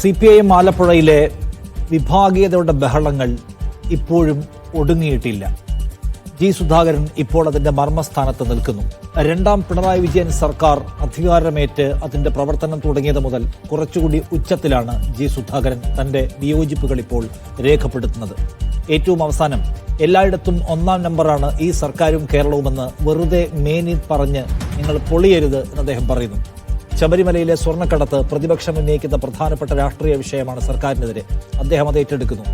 CPIM ആലപ്പുഴയിലെ വിഭാഗീയതയുടെ ബഹളങ്ങൾ ഇപ്പോഴും ഒടുങ്ങിയിട്ടില്ല. G Sudhakaran ഇപ്പോൾ അതിന്റെ മർമ്മസ്ഥാനത്ത് നിൽക്കുന്നു. രണ്ടാം പിണറായി വിജയൻ സർക്കാർ അധികാരമേറ്റ് അതിന്റെ പ്രവർത്തനം തുടങ്ങിയത് മുതൽ കുറച്ചുകൂടി ഉച്ചത്തിലാണ് ജി സുധാകരൻ തന്റെ വിയോജിപ്പുകൾ ഇപ്പോൾ രേഖപ്പെടുത്തുന്നത്. ഏറ്റവും അവസാനം എല്ലായിടത്തും ഒന്നാം നമ്പറാണ് ഈ സർക്കാരും കേരളവുമെന്ന് വെറുതെ മേനി പറഞ്ഞ് നിങ്ങൾ പൊളിയരുത് എന്ന് അദ്ദേഹം പറയുന്നു. ശബരിമലയിലെ സ്വർണ്ണക്കടത്ത് പ്രതിപക്ഷം ഉന്നയിക്കുന്ന പ്രധാനപ്പെട്ട രാഷ്ട്രീയ വിഷയമാണ് സർക്കാരിനെതിരെ. അദ്ദേഹം അത് ഏറ്റെടുക്കുന്നു.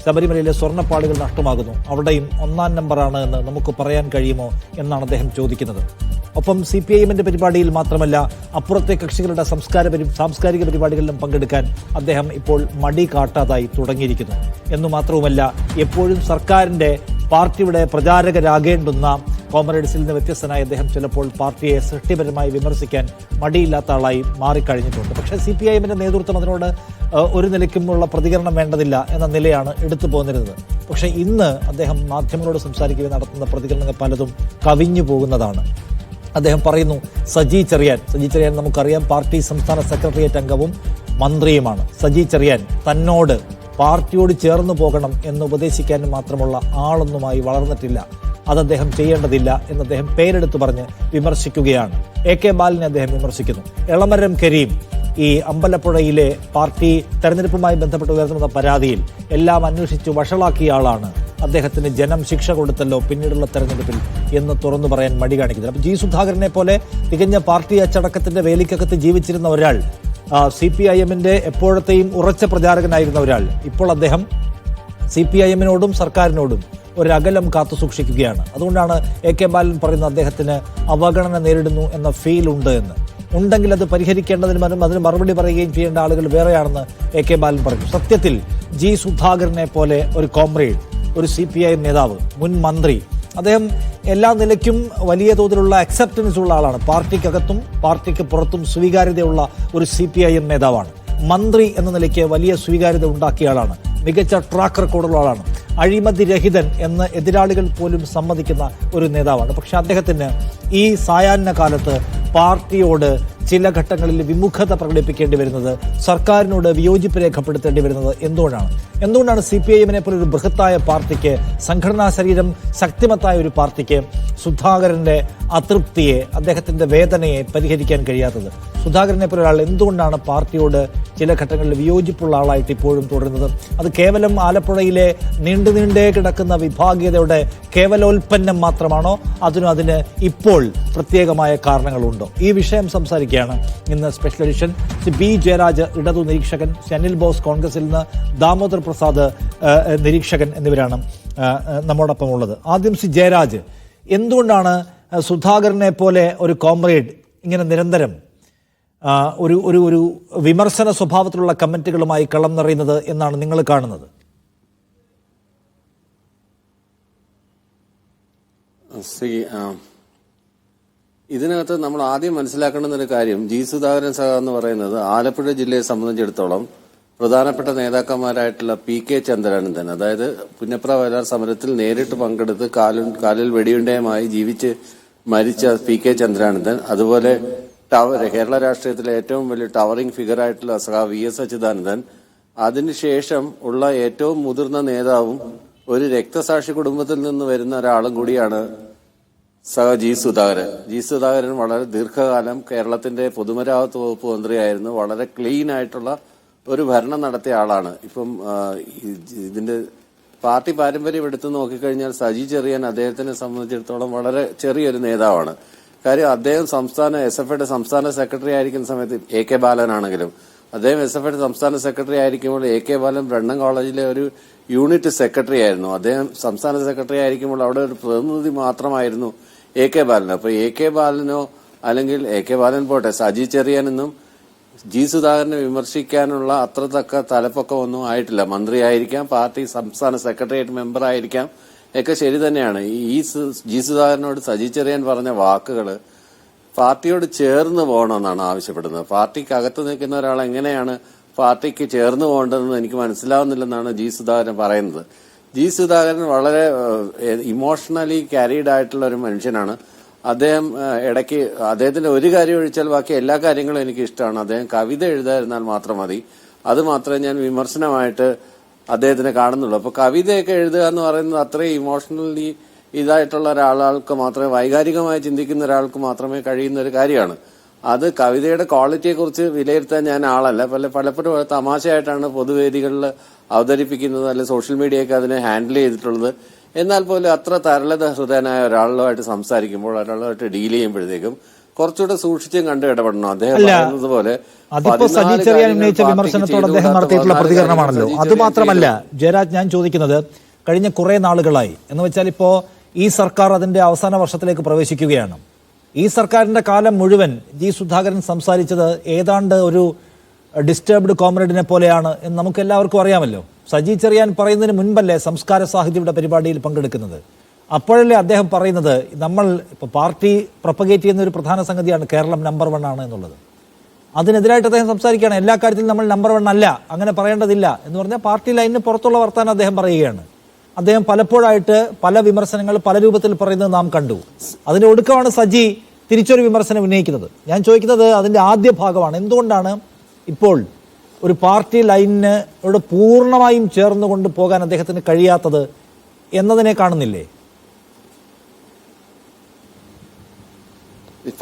ശബരിമലയിലെ സ്വർണ്ണപ്പാളികൾ നഷ്ടമാകുന്നു, അവിടെയും ഒന്നാം നമ്പറാണ് എന്ന് നമുക്ക് പറയാൻ കഴിയുമോ എന്നാണ് അദ്ദേഹം ചോദിക്കുന്നത്. ഒപ്പം CPIMന്റെ പരിപാടിയിൽ മാത്രമല്ല, അപ്പുറത്തെ കക്ഷികളുടെ സാംസ്കാരിക പരിപാടികളിലും പങ്കെടുക്കാൻ അദ്ദേഹം ഇപ്പോൾ മടി കാട്ടാതായി തുടങ്ങിയിരിക്കുന്നു. എന്നു മാത്രവുമല്ല, എപ്പോഴും സർക്കാരിന്റെ പാർട്ടിയുടെ പ്രചാരകരാകേണ്ടുന്ന കോമ്രേഡ്സിൽ നിന്ന് വ്യത്യസ്തനായി അദ്ദേഹം ചിലപ്പോൾ പാർട്ടിയെ സൃഷ്ടിപരമായി വിമർശിക്കാൻ മടിയില്ലാത്ത ആളായി മാറിക്കഴിഞ്ഞിട്ടുണ്ട്. പക്ഷേ CPIMന്റെ നേതൃത്വം അതിനോട് ഒരു നിലയ്ക്കുമുള്ള പ്രതികരണം വേണ്ടതില്ല എന്ന നിലയാണ് എടുത്തു പോന്നിരുന്നത്. പക്ഷേ ഇന്ന് അദ്ദേഹം മാധ്യമങ്ങളോട് സംസാരിക്കുകയും നടത്തുന്ന പ്രതികരണങ്ങൾ പലതും കവിഞ്ഞു പോകുന്നതാണ്. അദ്ദേഹം പറയുന്നു, സജി ചെറിയാൻ നമുക്കറിയാം, പാർട്ടി സംസ്ഥാന സെക്രട്ടേറിയറ്റ് അംഗവും മന്ത്രിയുമാണ്. സജി ചെറിയാൻ തന്നോട് പാർട്ടിയോട് ചേർന്ന് പോകണം എന്ന് ഉപദേശിക്കാനും മാത്രമുള്ള ആളൊന്നുമായി വളർന്നിട്ടില്ല, അത് അദ്ദേഹം ചെയ്യേണ്ടതില്ല എന്ന് അദ്ദേഹം പേരെടുത്ത് പറഞ്ഞ് വിമർശിക്കുകയാണ്. AK ബാലനെ അദ്ദേഹം വിമർശിക്കുന്നു. എളമരം കരീം ഈ അമ്പലപ്പുഴയിലെ പാർട്ടി തെരഞ്ഞെടുപ്പുമായി ബന്ധപ്പെട്ട് ഉയർന്നുവന്ന പരാതിയിൽ എല്ലാം അന്വേഷിച്ച് വഷളാക്കിയ ആളാണ്. അദ്ദേഹത്തിന് ജനം ശിക്ഷ കൊടുത്തല്ലോ പിന്നീടുള്ള തെരഞ്ഞെടുപ്പിൽ എന്ന് തുറന്നു പറയാൻ മടി കാണിക്കുന്നത്. അപ്പോൾ ജി സുധാകരനെ പോലെ തികഞ്ഞ പാർട്ടി അച്ചടക്കത്തിന്റെ വേലിക്കകത്ത് ജീവിച്ചിരുന്ന ഒരാൾ, CPIMന്റെ എപ്പോഴത്തെയും ഉറച്ച പ്രചാരകനായിരുന്ന ഒരാൾ, ഇപ്പോൾ അദ്ദേഹം CPIMനോടും സർക്കാരിനോടും ഒരകലം കാത്തു സൂക്ഷിക്കുകയാണ്. അതുകൊണ്ടാണ് AK ബാലൻ പറയുന്നത് അദ്ദേഹത്തിന് അവഗണന നേരിടുന്നു എന്ന ഫീൽ ഉണ്ട് എന്ന്. ഉണ്ടെങ്കിൽ അത് പരിഹരിക്കേണ്ടതിനും അതിന് മറുപടി പറയുകയും ചെയ്യേണ്ട ആളുകൾ വേറെയാണെന്ന് AK ബാലൻ പറഞ്ഞു. സത്യത്തിൽ ജി സുധാകരനെ പോലെ ഒരു കോമ്രേഡ്, ഒരു CPIM നേതാവ്, മുൻ മന്ത്രി, അദ്ദേഹം എല്ലാ നിലയ്ക്കും വലിയ തോതിലുള്ള അക്സെപ്റ്റൻസ് ഉള്ള ആളാണ്. പാർട്ടിക്കകത്തും പാർട്ടിക്ക് പുറത്തും സ്വീകാര്യതയുള്ള ഒരു CPIM നേതാവാണ്. മന്ത്രി എന്ന നിലയ്ക്ക് വലിയ സ്വീകാര്യത ഉണ്ടാക്കിയ ആളാണ്. മികച്ച ട്രാക്ക് റെക്കോർഡുള്ള ആളാണ്. അഴിമതി രഹിതൻ എന്ന് എതിരാളികൾ പോലും സമ്മതിക്കുന്ന ഒരു നേതാവാണ്. പക്ഷെ അദ്ദേഹത്തിന് ഈ സായാഹ്ന കാലത്ത് പാർട്ടിയോട് ചില ഘട്ടങ്ങളിൽ വിമുഖത പ്രകടിപ്പിക്കേണ്ടി വരുന്നത്, സർക്കാരിനോട് വിയോജിപ്പ് രേഖപ്പെടുത്തേണ്ടി വരുന്നത് എന്തുകൊണ്ടാണ് CPIMനെ പോലെ ഒരു ബൃഹത്തായ പാർട്ടിക്ക്, സംഘടനാ ശരീരം ശക്തിമത്തായ ഒരു പാർട്ടിക്ക് സുധാകരന്റെ അതൃപ്തിയെ, അദ്ദേഹത്തിന്റെ വേദനയെ പരിഹരിക്കാൻ കഴിയാത്തത്? സുധാകരനെ പോലെ ഒരാൾ എന്തുകൊണ്ടാണ് പാർട്ടിയോട് ചില ഘട്ടങ്ങളിൽ വിയോജിപ്പുള്ള ആളായിട്ട് ഇപ്പോഴും തുടരുന്നത്? അത് കേവലം ആലപ്പുഴയിലെ നീണ്ടേ കിടക്കുന്ന വിഭാഗീയതയുടെ കേവലോൽപ്പന്നം മാത്രമാണോ? അതിന് ഇപ്പോൾ പ്രത്യേകമായ കാരണങ്ങളുണ്ടോ? ഈ വിഷയം സംസാരിക്കുകയാണ് ഇന്ന് സ്പെഷ്യൽ എഡിഷൻ. B ജയരാജ് ഇടതു നിരീക്ഷകൻ, അനിൽ ബോസ് കോൺഗ്രസിൽ നിന്ന്, ദാമോദർ പ്രസാദ് നിരീക്ഷകൻ എന്നിവരാണ് നമ്മോടൊപ്പം ഉള്ളത്. ആദ്യം ജയരാജ്, എന്തുകൊണ്ടാണ് സുധാകരനെ പോലെ ഒരു കോമ്രേഡ് ഇങ്ങനെ നിരന്തരം ഒരു വിമർശന സ്വഭാവത്തിലുള്ള കമന്റുകളുമായി കളം നിറയുന്നത് എന്നാണ് നിങ്ങൾ കാണുന്നത്? ഇതിനകത്ത് നമ്മൾ ആദ്യം മനസ്സിലാക്കേണ്ടുന്ന ഒരു കാര്യം, ജി സുധാകരൻ സഹ എന്ന് പറയുന്നത് ആലപ്പുഴ ജില്ലയെ സംബന്ധിച്ചിടത്തോളം പ്രധാനപ്പെട്ട നേതാക്കന്മാരായിട്ടുള്ള PK ചന്ദ്രാനന്ദൻ, അതായത് പുന്നപ്ര വയലാർ സമരത്തിൽ നേരിട്ട് പങ്കെടുത്ത് കാലിൽ വെടിയുണ്ടയുമായി ജീവിച്ച് മരിച്ച PK ചന്ദ്രാനന്ദൻ, അതുപോലെ കേരള രാഷ്ട്രീയത്തിലെ ഏറ്റവും വലിയ ടവറിംഗ് ഫിഗർ ആയിട്ടുള്ള VS അച്യുതാനന്ദൻ, അതിനുശേഷം ഉള്ള ഏറ്റവും മുതിർന്ന നേതാവും ഒരു രക്തസാക്ഷി കുടുംബത്തിൽ നിന്ന് വരുന്ന ഒരാളും കൂടിയാണ് ജി സുധാകരൻ. ജി സുധാകരൻ വളരെ ദീർഘകാലം കേരളത്തിന്റെ പൊതുമരാമത്ത് വകുപ്പ് മന്ത്രിയായിരുന്നു. വളരെ ക്ലീൻ ആയിട്ടുള്ള ഒരു ഭരണം നടത്തിയ ആളാണ്. ഇപ്പം ഇതിന്റെ പാർട്ടി പാരമ്പര്യം എടുത്തു നോക്കിക്കഴിഞ്ഞാൽ സജി ചെറിയാൻ അദ്ദേഹത്തിനെ സംബന്ധിച്ചിടത്തോളം വളരെ ചെറിയൊരു നേതാവാണ്. കാര്യം അദ്ദേഹം SFIയുടെ സംസ്ഥാന സെക്രട്ടറി ആയിരിക്കുന്ന സമയത്ത് AK ബാലനാണെങ്കിലും അദ്ദേഹം SFIയുടെ സംസ്ഥാന സെക്രട്ടറി ആയിരിക്കുമ്പോൾ AK ബാലൻ ബ്രണ്ണൻ കോളേജിലെ ഒരു യൂണിറ്റ് സെക്രട്ടറി ആയിരുന്നു. അദ്ദേഹം സംസ്ഥാന സെക്രട്ടറി ആയിരിക്കുമ്പോൾ അവിടെ ഒരു പ്രതിനിധി മാത്രമായിരുന്നു AK ബാലൻ. അപ്പൊ AK ബാലനോ അല്ലെങ്കിൽ AK ബാലൻ പോട്ടെ, സജി ചെറിയാനെന്നും ജി സുധാകരനെ വിമർശിക്കാനുള്ള അത്ര തക്ക തലപ്പൊക്കമൊന്നും ആയിട്ടില്ല. മന്ത്രിയായിരിക്കാം, പാർട്ടി സംസ്ഥാന സെക്രട്ടേറിയറ്റ് മെമ്പർ ആയിരിക്കാം, ഒക്കെ ശരി തന്നെയാണ്. ഈ ജി സുധാകരനോട് സജി ചെറിയാൻ പറഞ്ഞ വാക്കുകൾ പാർട്ടിയോട് ചേർന്ന് പോകണമെന്നാണ് ആവശ്യപ്പെടുന്നത്. പാർട്ടിക്കകത്ത് നിൽക്കുന്ന ഒരാൾ എങ്ങനെയാണ് പാർട്ടിക്ക് ചേർന്ന് പോകേണ്ടതെന്ന് എനിക്ക് മനസ്സിലാവുന്നില്ലെന്നാണ് ജി സുധാകരൻ പറയുന്നത്. ജി സുധാകരൻ വളരെ ഇമോഷണലി ക്യാരീഡ് ആയിട്ടുള്ള ഒരു മനുഷ്യനാണ്. അദ്ദേഹം ഇടയ്ക്ക് അദ്ദേഹത്തിന്റെ ഒരു കാര്യം ഒഴിച്ചാൽ ബാക്കി എല്ലാ കാര്യങ്ങളും എനിക്ക് ഇഷ്ടമാണ്. അദ്ദേഹം കവിത എഴുതാതിരുന്നാൽ മാത്രം മതി. അത് മാത്രമേ ഞാൻ വിമർശനമായിട്ട് അദ്ദേഹത്തിന് കാണുന്നുള്ളൂ. അപ്പൊ കവിതയൊക്കെ എഴുതുക എന്ന് പറയുന്നത് അത്രയും ഇമോഷണലി ഇതായിട്ടുള്ള ഒരാൾക്ക് മാത്രമേ, വൈകാരികമായി ചിന്തിക്കുന്ന ഒരാൾക്ക് മാത്രമേ കഴിയുന്ന ഒരു കാര്യമാണ്. അത് കവിതയുടെ ക്വാളിറ്റിയെ കുറിച്ച് വിലയിരുത്താൻ ഞാൻ ആളല്ല. പലപ്പോഴും തമാശയായിട്ടാണ് പൊതുവേദികളിൽ അവതരിപ്പിക്കുന്നത്, അല്ലെങ്കിൽ സോഷ്യൽ മീഡിയയൊക്കെ അതിനെ ഹാൻഡിൽ ചെയ്തിട്ടുള്ളത്. എന്നാൽ പോലും അത്ര തരളത ഹൃദയനായ ഒരാളുമായിട്ട് സംസാരിക്കുമ്പോൾ, ഒരാളുമായിട്ട് ഡീൽ ചെയ്യുമ്പോഴത്തേക്കും കുറച്ചുകൂടെ സൂക്ഷിച്ചും കണ്ടു ഇടപെടണം. അദ്ദേഹം പറയുന്നത് പോലെ അതിപ്പോ സജി ചെറിയാൻ ഉന്നയിച്ച വിമർശനത്തോട് അദ്ദേഹം നടത്തിയിട്ടുള്ള പ്രതികരണമാണല്ലോ. അതുമാത്രമല്ല ജയരാജ്, ഞാൻ ചോദിക്കുന്നത് കഴിഞ്ഞ കുറെ നാളുകളായി എന്ന് വെച്ചാൽ ഇപ്പോ ഈ സർക്കാർ അതിന്റെ അവസാന വർഷത്തിലേക്ക് പ്രവേശിക്കുകയാണ്. ഈ സർക്കാരിന്റെ കാലം മുഴുവൻ ജി സുധാകരൻ സംസാരിച്ചത് ഏതാണ്ട് ഒരു ഡിസ്റ്റർബ്ഡ് കോമ്രേഡിനെ പോലെയാണ് എന്ന് നമുക്ക് എല്ലാവർക്കും അറിയാമല്ലോ. സജി ചെറിയാൻ പറയുന്നതിന് മുൻപല്ലേ സംസ്കാര സാഹിത്യയുടെ പരിപാടിയിൽ പങ്കെടുക്കുന്നത്. അപ്പോഴല്ലേ അദ്ദേഹം പറയുന്നത് നമ്മൾ ഇപ്പോൾ പാർട്ടി പ്രൊപ്പഗേറ്റ് ചെയ്യുന്ന ഒരു പ്രധാന സംഗതിയാണ് കേരളം നമ്പർ 1 ആണ് എന്നുള്ളത്. അതിനെതിരായിട്ട് അദ്ദേഹം സംസാരിക്കുകയാണ്. എല്ലാ കാര്യത്തിലും നമ്മൾ നമ്പർ 1 അല്ല, അങ്ങനെ പറയേണ്ടതില്ല എന്ന് പറഞ്ഞാൽ പാർട്ടി ലൈനിന് പുറത്തുള്ള വർത്താനം അദ്ദേഹം പറയുകയാണ്. അദ്ദേഹം പലപ്പോഴായിട്ട് പല വിമർശനങ്ങൾ പല രൂപത്തിൽ പറയുന്നത് നാം കണ്ടു. അതിന്റെ ഒടുക്കമാണ് സജി തിരിച്ചൊരു വിമർശനം ഉന്നയിക്കുന്നത്. ഞാൻ ചോദിക്കുന്നത് അതിന്റെ ആദ്യ ഭാഗമാണ്. എന്തുകൊണ്ടാണ് ഇപ്പോൾ ഒരു പാർട്ടി ലൈനിനോട് പൂർണ്ണമായും ചേർന്നുകൊണ്ട് പോകാൻ അദ്ദേഹത്തിന് കഴിയാത്തത് എന്നതിനെ കാണുന്നില്ലേ?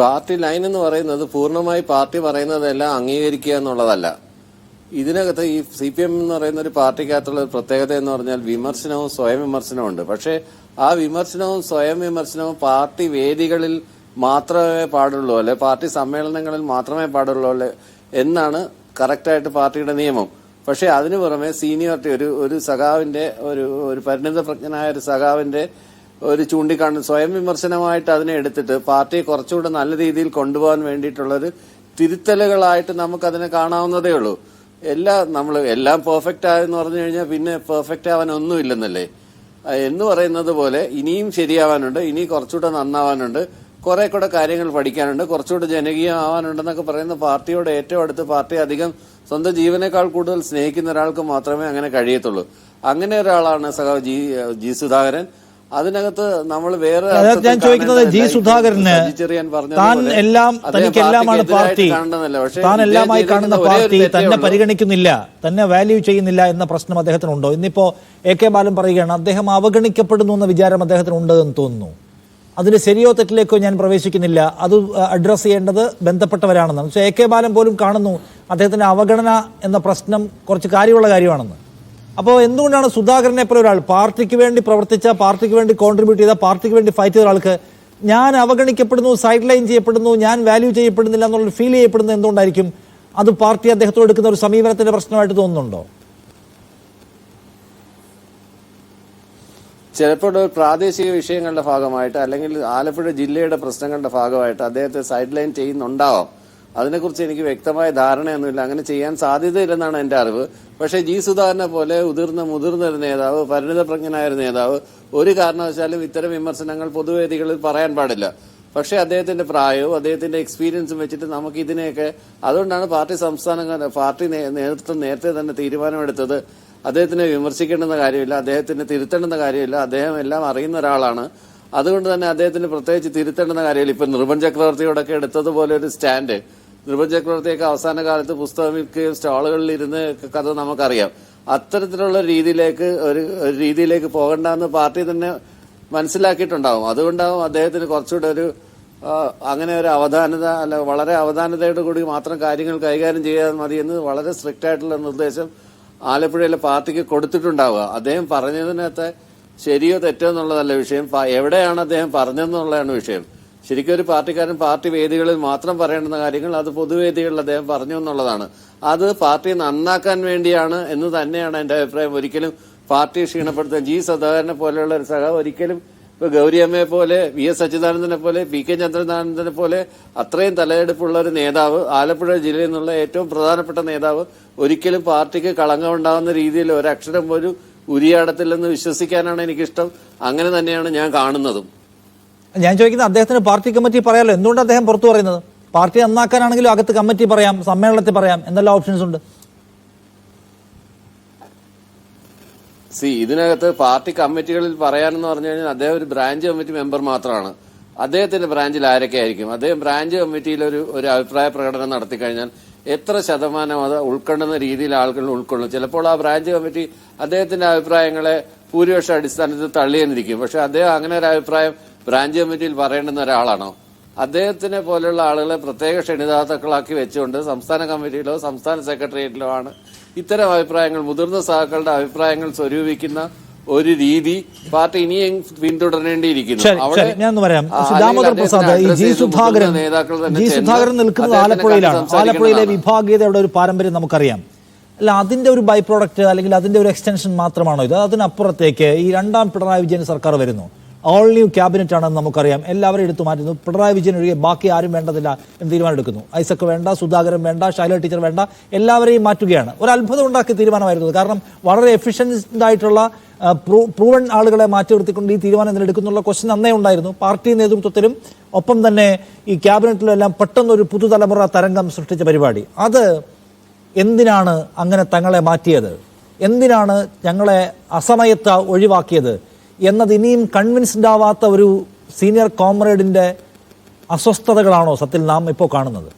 പാർട്ടി ലൈൻ എന്ന് പറയുന്നത് പൂർണ്ണമായി പാർട്ടി പറയുന്നതെല്ലാം അംഗീകരിക്കുക എന്നുള്ളതല്ല. ഇതിനകത്ത് ഈ CPM എന്ന് പറയുന്ന ഒരു പാർട്ടിക്കകത്തുള്ള ഒരു പ്രത്യേകത എന്ന് പറഞ്ഞാൽ വിമർശനവും സ്വയം വിമർശനവും ഉണ്ട്. പക്ഷേ ആ വിമർശനവും സ്വയം വിമർശനവും പാർട്ടി വേദികളിൽ മാത്രമേ പാടുള്ളൂ, അല്ലെ പാർട്ടി സമ്മേളനങ്ങളിൽ മാത്രമേ പാടുള്ളൂ അല്ലെ എന്നാണ് കറക്റ്റായിട്ട് പാർട്ടിയുടെ നിയമം. പക്ഷെ അതിനു പുറമെ സീനിയോറിറ്റി ഒരു സഖാവിന്റെ ഒരു പരിണിത പ്രജ്ഞനായ ഒരു സഖാവിന്റെ ഒരു ചൂണ്ടിക്കാണുന്ന സ്വയം വിമർശനമായിട്ട് അതിനെ എടുത്തിട്ട് പാർട്ടിയെ കുറച്ചുകൂടെ നല്ല രീതിയിൽ കൊണ്ടുപോകാൻ വേണ്ടിയിട്ടുള്ളൊരു തിരുത്തലുകളായിട്ട് നമുക്കതിനെ കാണാവുന്നതേ ഉള്ളൂ. എല്ലാം പെർഫെക്റ്റ് ആയെന്ന് പറഞ്ഞു കഴിഞ്ഞാൽ പിന്നെ പെർഫെക്റ്റ് ആവാൻ ഒന്നുമില്ലെന്നല്ലേ എന്ന് പറയുന്നത് പോലെ ഇനിയും ശരിയാവാനുണ്ട്, ഇനി കുറച്ചുകൂടെ നന്നാവാനുണ്ട്, കുറെ കൂടെ കാര്യങ്ങൾ പഠിക്കാനുണ്ട്, കുറച്ചുകൂടെ ജനകീയമാവാനുണ്ടെന്നൊക്കെ പറയുന്ന പാർട്ടിയോട് ഏറ്റവും അടുത്ത് പാർട്ടി അധികം സ്വന്തം ജീവനേക്കാൾ കൂടുതൽ സ്നേഹിക്കുന്ന ഒരാൾക്ക് മാത്രമേ അങ്ങനെ കഴിയത്തുള്ളൂ. അങ്ങനെ ഒരാളാണ് സഖാവ് ജി സുധാകരൻ. അതിനകത്ത് നമ്മൾ വേറെ ഞാൻ ചോദിക്കുന്നത് ജി സുധാകരന് താൻ എല്ലാം തനിക്കെല്ലാമാണ് പാർട്ടി, താൻ എല്ലാമായി കാണുന്ന പാർട്ടി തന്നെ പരിഗണിക്കുന്നില്ല, തന്നെ വാല്യൂ ചെയ്യുന്നില്ല എന്ന പ്രശ്നം അദ്ദേഹത്തിനുണ്ടോ? ഇന്നിപ്പോ AK ബാലൻ പറയുകയാണ് അദ്ദേഹം അവഗണിക്കപ്പെടുന്നു എന്ന വിചാരം അദ്ദേഹത്തിനുണ്ട് എന്ന് തോന്നുന്നു. അതിന് ശരിയോ തെറ്റിലേക്കോ ഞാൻ പ്രവേശിക്കുന്നില്ല, അത് അഡ്രസ് ചെയ്യേണ്ടത് ബന്ധപ്പെട്ടവരാണെന്നാണ്. പക്ഷേ AK ബാലൻ പോലും കാണുന്നു അദ്ദേഹത്തിന്റെ അവഗണന എന്ന പ്രശ്നം കുറച്ച് കാര്യമുള്ള കാര്യമാണെന്ന്. അപ്പോൾ എന്തുകൊണ്ടാണ് സുധാകരനെ പോലെ ഒരാൾ പാർട്ടിക്ക് വേണ്ടി പ്രവർത്തിച്ച, പാർട്ടിക്ക് വേണ്ടി കോൺട്രിബ്യൂട്ട് ചെയ്ത, പാർട്ടിക്ക് വേണ്ടി ഫൈറ്റ് ചെയ്ത ആൾക്ക് ഞാൻ അവഗണിക്കപ്പെടുന്നു, സൈഡ് ലൈൻ ചെയ്യപ്പെടുന്നു, ഞാൻ വാല്യൂ ചെയ്യപ്പെടുന്നില്ല എന്നുള്ളൊരു ഫീൽ ചെയ്യപ്പെടുന്നത് എന്തുകൊണ്ടായിരിക്കും? അത് പാർട്ടി അദ്ദേഹത്തോട് എടുക്കുന്ന ഒരു സമീപനത്തിന്റെ പ്രശ്നമായിട്ട് തോന്നുന്നുണ്ടോ? ചിലപ്പോൾ പ്രാദേശിക വിഷയങ്ങളുടെ ഭാഗമായിട്ട് അല്ലെങ്കിൽ ആലപ്പുഴ ജില്ലയുടെ പ്രശ്നങ്ങളുടെ ഭാഗമായിട്ട് അദ്ദേഹത്തെ സൈഡ് ലൈൻ ചെയ്യുന്നുണ്ടാവാം. അതിനെക്കുറിച്ച് എനിക്ക് വ്യക്തമായ ധാരണയൊന്നുമില്ല. അങ്ങനെ ചെയ്യാൻ സാധ്യതയില്ലെന്നാണ് എന്റെ അറിവ്. പക്ഷേ ജി സുധാകരനെ പോലെ മുതിർന്ന ഒരു നേതാവ്, പരിണിത പ്രജ്ഞനായ ഒരു നേതാവ് ഒരു കാരണവശാലും ഇത്തരം വിമർശനങ്ങൾ പൊതുവേദികളിൽ പറയാൻ പാടില്ല. പക്ഷേ അദ്ദേഹത്തിന്റെ പ്രായവും അദ്ദേഹത്തിന്റെ എക്സ്പീരിയൻസും വെച്ചിട്ട് നമുക്ക് ഇതിനെയൊക്കെ, അതുകൊണ്ടാണ് പാർട്ടി നേതൃത്വം നേരത്തെ തന്നെ തീരുമാനമെടുത്തത് അദ്ദേഹത്തിനെ വിമർശിക്കേണ്ടെന്ന കാര്യമില്ല, അദ്ദേഹത്തിന് തിരുത്തേണ്ടെന്ന കാര്യമില്ല, അദ്ദേഹം എല്ലാം അറിയുന്ന ഒരാളാണ്. അതുകൊണ്ട് തന്നെ അദ്ദേഹത്തിന് പ്രത്യേകിച്ച് തിരുത്തേണ്ടെന്ന കാര്യമില്ല. ഇപ്പൊ നിർഭൻ ചക്രവർത്തിയോടൊക്കെ എടുത്തതുപോലെ ഒരു സ്റ്റാൻഡ്, നിർഭൻ ചക്രവർത്തിയൊക്കെ അവസാന കാലത്ത് പുസ്തകം വിൽക്കുകയും സ്റ്റാളുകളിൽ ഇരുന്ന് കഥ നമുക്കറിയാം. അത്തരത്തിലുള്ള രീതിയിലേക്ക് പോകണ്ടെന്ന് പാർട്ടി തന്നെ മനസ്സിലാക്കിയിട്ടുണ്ടാവും. അതുകൊണ്ടാവും അദ്ദേഹത്തിന് കുറച്ചുകൂടെ അങ്ങനെ ഒരു അവധാനത, അല്ല വളരെ അവധാനതയോട് കൂടി മാത്രം കാര്യങ്ങൾ കൈകാര്യം ചെയ്യാൻ മതിയെന്ന് വളരെ സ്ട്രിക്റ്റ് ആയിട്ടുള്ള നിർദ്ദേശം ആലപ്പുഴയിലെ പാർട്ടിക്ക് കൊടുത്തിട്ടുണ്ടാവുക. അദ്ദേഹം പറഞ്ഞതിനകത്ത് ശരിയോ തെറ്റോ എന്നുള്ളതല്ല വിഷയം, എവിടെയാണ് അദ്ദേഹം പറഞ്ഞതെന്നുള്ളതാണ് വിഷയം. ശരിക്കും ഒരു പാർട്ടിക്കാരൻ പാർട്ടി വേദികളിൽ മാത്രം പറയേണ്ടുന്ന കാര്യങ്ങൾ അത് പൊതുവേദികളിൽ അദ്ദേഹം പറഞ്ഞു എന്നുള്ളതാണ്. അത് പാർട്ടിയെ നന്നാക്കാൻ വേണ്ടിയാണ് എന്ന് തന്നെയാണ് എന്റെ അഭിപ്രായം. ഒരിക്കലും പാർട്ടിയെ ക്ഷീണപ്പെടുത്താൻ ജി സുധാകരനെ പോലെയുള്ള ഒരു സഖാവ് ഒരിക്കലും ഇപ്പൊ ഗൗരിയമ്മയെ പോലെ, VS അച്യുതാനന്ദനെ പോലെ, PK ചന്ദ്രനാനന്ദനെ പോലെ അത്രയും തലയെടുപ്പുള്ള ഒരു നേതാവ്, ആലപ്പുഴ ജില്ലയിൽ നിന്നുള്ള ഏറ്റവും പ്രധാനപ്പെട്ട നേതാവ് ഒരിക്കലും പാർട്ടിക്ക് കളങ്കമുണ്ടാകുന്ന രീതിയിൽ ഒരക്ഷരം പോലും ഉരിയാടത്തില്ലെന്ന് വിശ്വസിക്കാനാണ് എനിക്കിഷ്ടം. അങ്ങനെ തന്നെയാണ് ഞാൻ കാണുന്നതും. ഞാൻ ചോദിക്കുന്നത് അദ്ദേഹത്തിന് പാർട്ടി കമ്മിറ്റി പറയാലോ, എന്തുകൊണ്ട് അദ്ദേഹം പുറത്തു പറയുന്നത്? പാർട്ടി നന്നാക്കാനാണെങ്കിലും അകത്ത് കമ്മിറ്റി പറയാം, സമ്മേളനത്തിൽ പറയാം, എന്തെല്ലാം ഓപ്ഷൻസ് ഉണ്ട്. ഇതിനകത്ത് പാർട്ടി കമ്മിറ്റികളിൽ പറയാനെന്ന് പറഞ്ഞു കഴിഞ്ഞാൽ അദ്ദേഹം ഒരു ബ്രാഞ്ച് കമ്മിറ്റി മെമ്പർ മാത്രമാണ്. അദ്ദേഹത്തിന്റെ ബ്രാഞ്ചിൽ ആരൊക്കെ ആയിരിക്കും? അദ്ദേഹം ബ്രാഞ്ച് കമ്മിറ്റിയിൽ ഒരു അഭിപ്രായ പ്രകടനം നടത്തി കഴിഞ്ഞാൽ എത്ര ശതമാനം അത് ഉൾക്കൊള്ളുന്ന രീതിയിൽ ആളുകൾ ഉൾക്കൊള്ളും. ചിലപ്പോൾ ആ ബ്രാഞ്ച് കമ്മിറ്റി അദ്ദേഹത്തിന്റെ അഭിപ്രായങ്ങളെ ഭൂരിപക്ഷ അടിസ്ഥാനത്തിൽ തള്ളിയെന്നിരിക്കും. പക്ഷെ അദ്ദേഹം അങ്ങനെ ഒരു അഭിപ്രായം ബ്രാഞ്ച് കമ്മിറ്റിയിൽ പറയേണ്ടുന്ന ഒരാളാണോ? അദ്ദേഹത്തിനെ പോലെയുള്ള ആളുകളെ പ്രത്യേക ക്ഷണിതാക്കളാക്കി വെച്ചുകൊണ്ട് സംസ്ഥാന കമ്മിറ്റിയിലോ സംസ്ഥാന സെക്രട്ടേറിയറ്റിലോ ആണ് ഇത്തരം അഭിപ്രായങ്ങൾ, മുതിർന്ന സഹാക്കളുടെ അഭിപ്രായങ്ങൾ സ്വരൂപിക്കുന്ന ഒരു രീതി പാർട്ടി ഇനിയും പിന്തുടരേണ്ടിയിരിക്കുന്നു. ഞാൻ പറയാം, ദാമോദർ പ്രസാദ്, ഈ ജി സുധാകരൻ നിൽക്കുന്നത് ആലപ്പുഴയിലാണ്. ആലപ്പുഴയിലെ വിഭാഗീയതയുടെ ഒരു പാരമ്പര്യം നമുക്കറിയാം. അല്ല, അതിന്റെ ഒരു ബൈ പ്രോഡക്റ്റ് അല്ലെങ്കിൽ അതിന്റെ ഒരു എക്സ്റ്റൻഷൻ മാത്രമാണോ ഇത്? അതിനപ്പുറത്തേക്ക് ഈ രണ്ടാം പിണറായി വിജയൻ സർക്കാർ വരുന്നു. ഓൾ ന്യൂ ക്യാബിനറ്റ് ആണെന്ന് നമുക്കറിയാം. എല്ലാവരും എടുത്തു മാറ്റുന്നു. പിണറായി വിജയൻ ഒഴികെ ബാക്കി ആരും വേണ്ടതില്ല എന്ന് തീരുമാനം എടുക്കുന്നു. ഐസക് വേണ്ട, സുധാകരൻ വേണ്ട, ശൈല ടീച്ചർ വേണ്ട, എല്ലാവരെയും മാറ്റുകയാണ്. ഒരു അത്ഭുതം ഉണ്ടാക്കിയ തീരുമാനമായിരുന്നു. കാരണം വളരെ എഫിഷ്യന്റ് ആയിട്ടുള്ള പ്രൂവൺ ആളുകളെ മാറ്റി നിർത്തിക്കൊണ്ട് ഈ തീരുമാനം എന്തിനെടുക്കുന്നുള്ള ക്വസ്റ്റ്യൻ അന്നേ ഉണ്ടായിരുന്നു. പാർട്ടി നേതൃത്വത്തിലും ഒപ്പം തന്നെ ഈ ക്യാബിനറ്റിലും എല്ലാം പെട്ടെന്നൊരു പുതുതലമുറ തരംഗം സൃഷ്ടിച്ച പരിപാടി. അത് എന്തിനാണ് അങ്ങനെ തങ്ങളെ മാറ്റിയത്? എന്തിനാണ് ഞങ്ങളെ അസമയത്ത് ഒഴിവാക്കിയത് എന്നത് ഇനിയും കൺവിൻസ്ഡ് ആവാത്ത ഒരു സീനിയർ കോമ്രേഡിന്റെ അസ്വസ്ഥതകളാണോ സത്യത്തിൽ നാം ഇപ്പോൾ കാണുന്നത്?